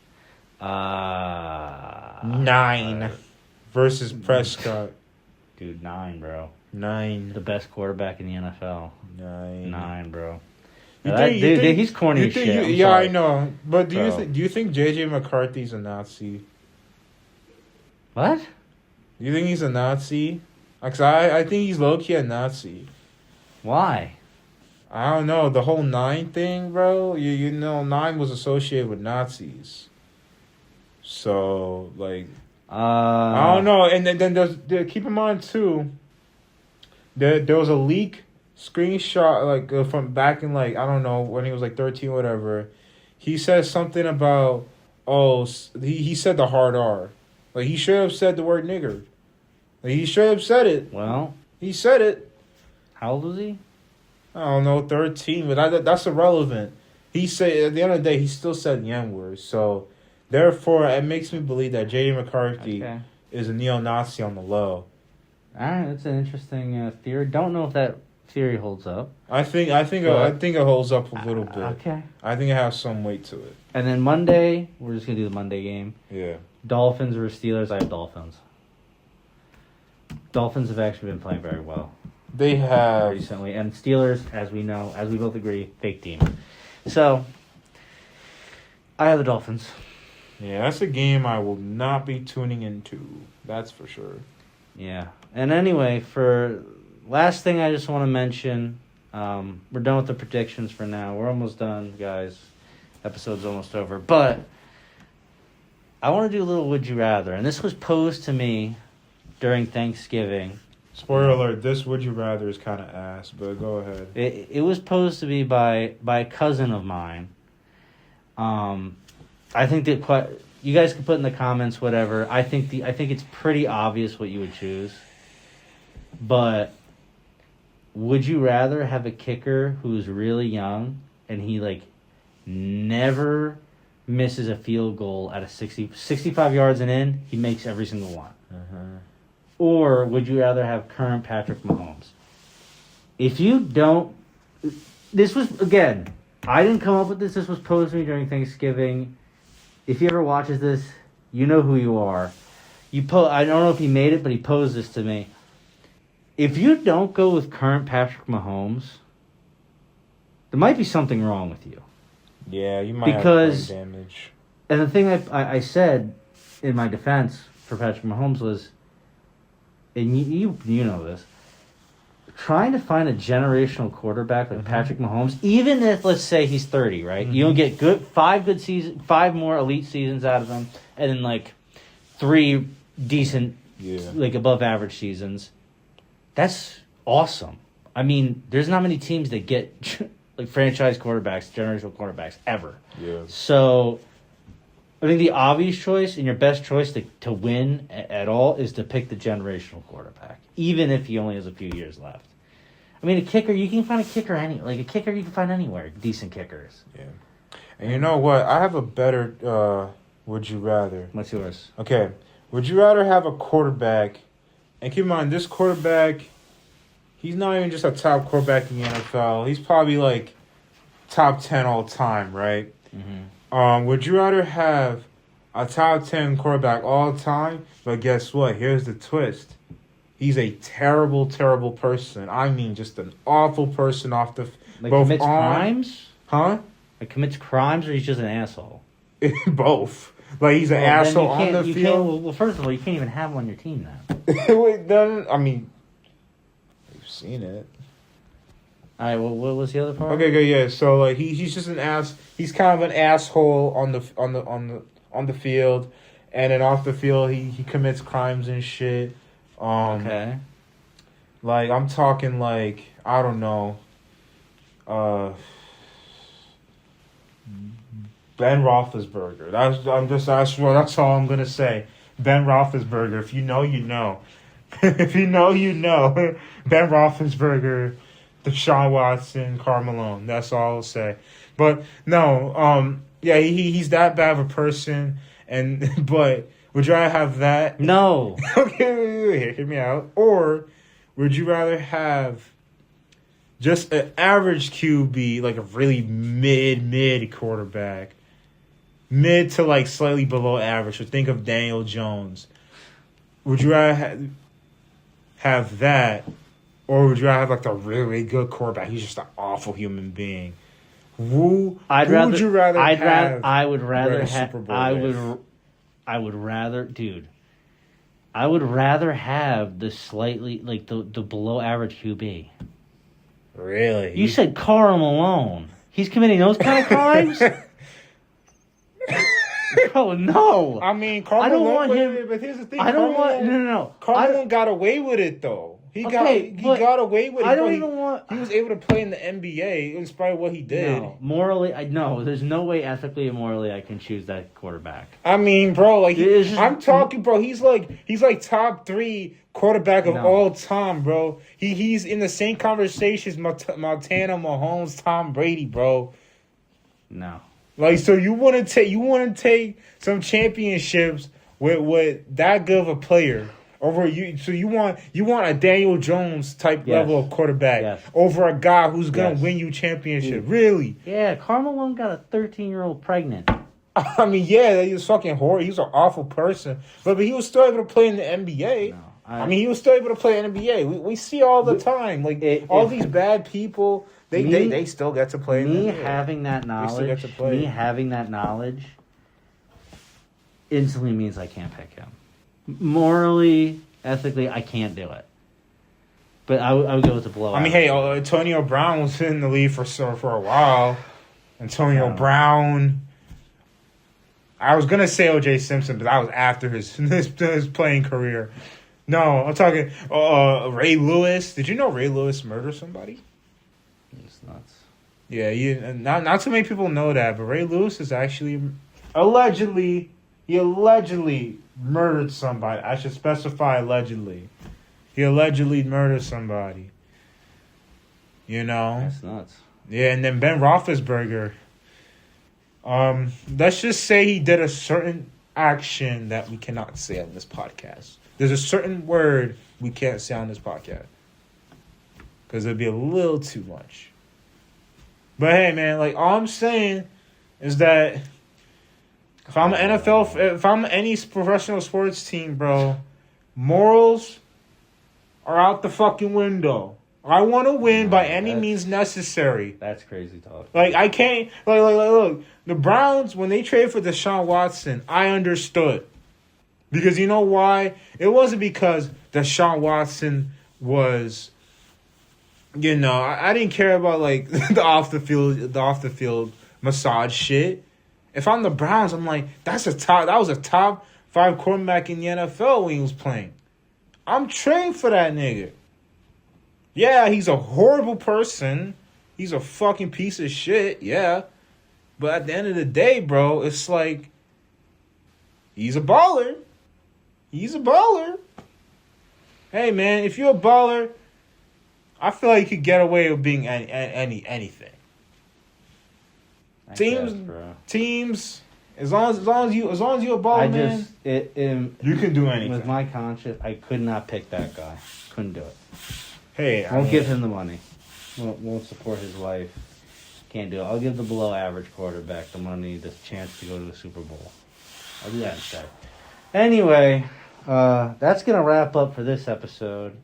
9 versus Prescott. Dude, 9, bro. 9. The best quarterback in the NFL. 9. 9, bro. Dude, he's corny as shit. Yeah, sorry. I know. But do you think JJ McCarthy's a Nazi? What? Do you think he's a Nazi? Because I think he's low-key a Nazi. Why? I don't know. The whole 9 thing, bro, you know 9 was associated with Nazis. So, like... I don't know. And then keep in mind, too, there was a leak screenshot, like, from back in, like, I don't know, when he was, like, 13 or whatever. He says something about, he said the hard R. Like, he should have said the word nigger. Like, he should have said it. Well. He said it. How old was he? I don't know, 13, but that's irrelevant. He said, at the end of the day, he still said the N-word. So, therefore, it makes me believe that J.D. McCarthy is a neo-Nazi on the low. All right, that's an interesting theory. Don't know if that theory holds up. I think it holds up a little bit. Okay. I think it has some weight to it. And then Monday, we're just gonna do the Monday game. Yeah. Dolphins or Steelers? I have Dolphins. Dolphins have actually been playing very well. They have Recently. And Steelers, as we know, as we both agree, fake team. So, I have the Dolphins. Yeah, that's a game I will not be tuning into. That's for sure. Yeah. And anyway, for last thing I just want to mention, we're done with the predictions for now. We're almost done, guys. Episode's almost over. But I want to do a little Would You Rather. And this was posed to me during Thanksgiving. Spoiler alert, this Would You Rather is kind of ass, but go ahead. It was posed to me by a cousin of mine. I think that you guys can put in the comments whatever. I think it's pretty obvious what you would choose. But would you rather have a kicker who's really young and he like never misses a field goal at a 65 yards and in, he makes every single one? Or would you rather have current Patrick Mahomes? If you don't... This was, again, I didn't come up with this. This was posed to me during Thanksgiving. If he ever watches this, you know who you are. I don't know if he made it, but he posed this to me. If you don't go with current Patrick Mahomes, there might be something wrong with you. Yeah, you might have brain damage. And the thing I said in my defense for Patrick Mahomes was... And you know this, trying to find a generational quarterback like Patrick Mahomes, even if, let's say, he's 30, right? You don't get five more elite seasons out of him, and then, like, 3 decent, like, above-average seasons. That's awesome. I mean, there's not many teams that get, like, franchise quarterbacks, generational quarterbacks, ever. Yeah. So... I think the obvious choice and your best choice to win at all is to pick the generational quarterback, even if he only has a few years left. I mean, a kicker, you can find a kicker you can find anywhere, decent kickers. Yeah. And you know what? I have a better Would You Rather. What's yours? Okay. Would you rather have a quarterback, and keep in mind, this quarterback, he's not even just a top quarterback in the NFL. He's probably like top 10 all time, right? Mm-hmm. Would you rather have a top 10 quarterback all time? But guess what? Here's the twist. He's a terrible, terrible person. I mean, just an awful person off the... Like commits crimes? Huh? Like commits crimes or he's just an asshole? Both. Like he's an asshole on the field. Well, first of all, you can't even have him on your team now. Wait, then, I mean, you've seen it. All right. Well, what was the other part? Okay, good. Yeah. So like he's just an ass. He's kind of an asshole on the field, and then off the field he commits crimes and shit. Okay. Like I'm talking like I don't know. Ben Roethlisberger. That's all I'm gonna say. Ben Roethlisberger. If you know, you know. If you know, you know. Ben Roethlisberger. Deshaun Watson, Karl Malone. That's all I'll say. But no, yeah, he's that bad of a person. But would you rather have that? No. Okay, hear me out. Or would you rather have just an average QB, like a really mid quarterback, mid to like slightly below average? So think of Daniel Jones. Would you rather have that? Or would you rather have like the really good quarterback? He's just an awful human being. Who would you rather have? I would rather have. I would rather, dude. I would rather have the slightly like the below average QB. Really? You said Karl Malone. He's committing those kind of crimes. Bro, no. I mean, Karl I don't Malone. want him. But here's the thing. I don't want. No. Karl Malone got away with it though. He got away with it. I don't even want. He was able to play in the NBA in spite of what he did. No, morally, no. There's no way, ethically and morally, I can choose that quarterback. I mean, bro, like I'm talking, bro. He's like top 3 quarterback of all time, bro. He's in the same conversation as Montana, Mahomes, Tom Brady, bro. No. Like, so you want to take some championships with that good of a player over you. So you want a Daniel Jones type level of quarterback over a guy who's gonna win you championship. Really? Yeah, Karl Malone got a 13-year-old pregnant. I mean, yeah, he was fucking horrible. He was an awful person, but he was still able to play in the NBA. No, I mean, he was still able to play in the NBA. We see all the time, like all these bad people. They still get to play. Me having that knowledge instantly means I can't pick him. Morally, ethically, I can't do it. But I would go with the blowout. I mean, hey, Antonio Brown was in the league for a while. Antonio Brown. I was gonna say O.J. Simpson, but that was after his playing career. No, I'm talking Ray Lewis. Did you know Ray Lewis murdered somebody? It's nuts. Yeah, not too many people know that, but Ray Lewis is actually allegedly murdered somebody. I should specify allegedly. He allegedly murdered somebody. You know? That's nuts. Yeah, and then Ben Roethlisberger. Let's just say he did a certain action that we cannot say on this podcast. There's a certain word we can't say on this podcast. Because it'd be a little too much. But hey, man, like, all I'm saying is that if I'm any professional sports team, bro, morals are out the fucking window. I want to win by any means necessary. That's crazy talk. Like, I can't... Like, look. The Browns, when they traded for Deshaun Watson, I understood. Because you know why? It wasn't because Deshaun Watson was... You know, I didn't care about, like, the off the field massage shit. If I'm the Browns, I'm like, that was a top 5 quarterback in the NFL when he was playing. I'm trading for that nigga. Yeah, he's a horrible person. He's a fucking piece of shit, yeah. But at the end of the day, bro, it's like, he's a baller. He's a baller. Hey, man, if you're a baller, I feel like you could get away with being anything. Teams, as long as you're a baller, you can do anything. With my conscience, I could not pick that guy. Couldn't do it. Hey, I won't give him the money. Won't support his wife. Can't do it. I'll give the below average quarterback the money, the chance to go to the Super Bowl. I'll do that instead. Anyway, that's gonna wrap up for this episode.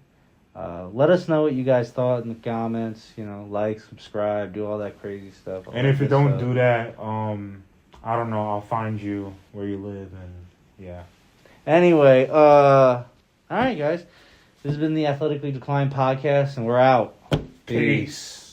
Let us know what you guys thought in the comments. You know, like, subscribe, do all that crazy stuff. And if you don't do that, I don't know. I'll find you where you live, and yeah. Anyway, all right, guys. This has been the Athletically Declined podcast, and we're out. Peace.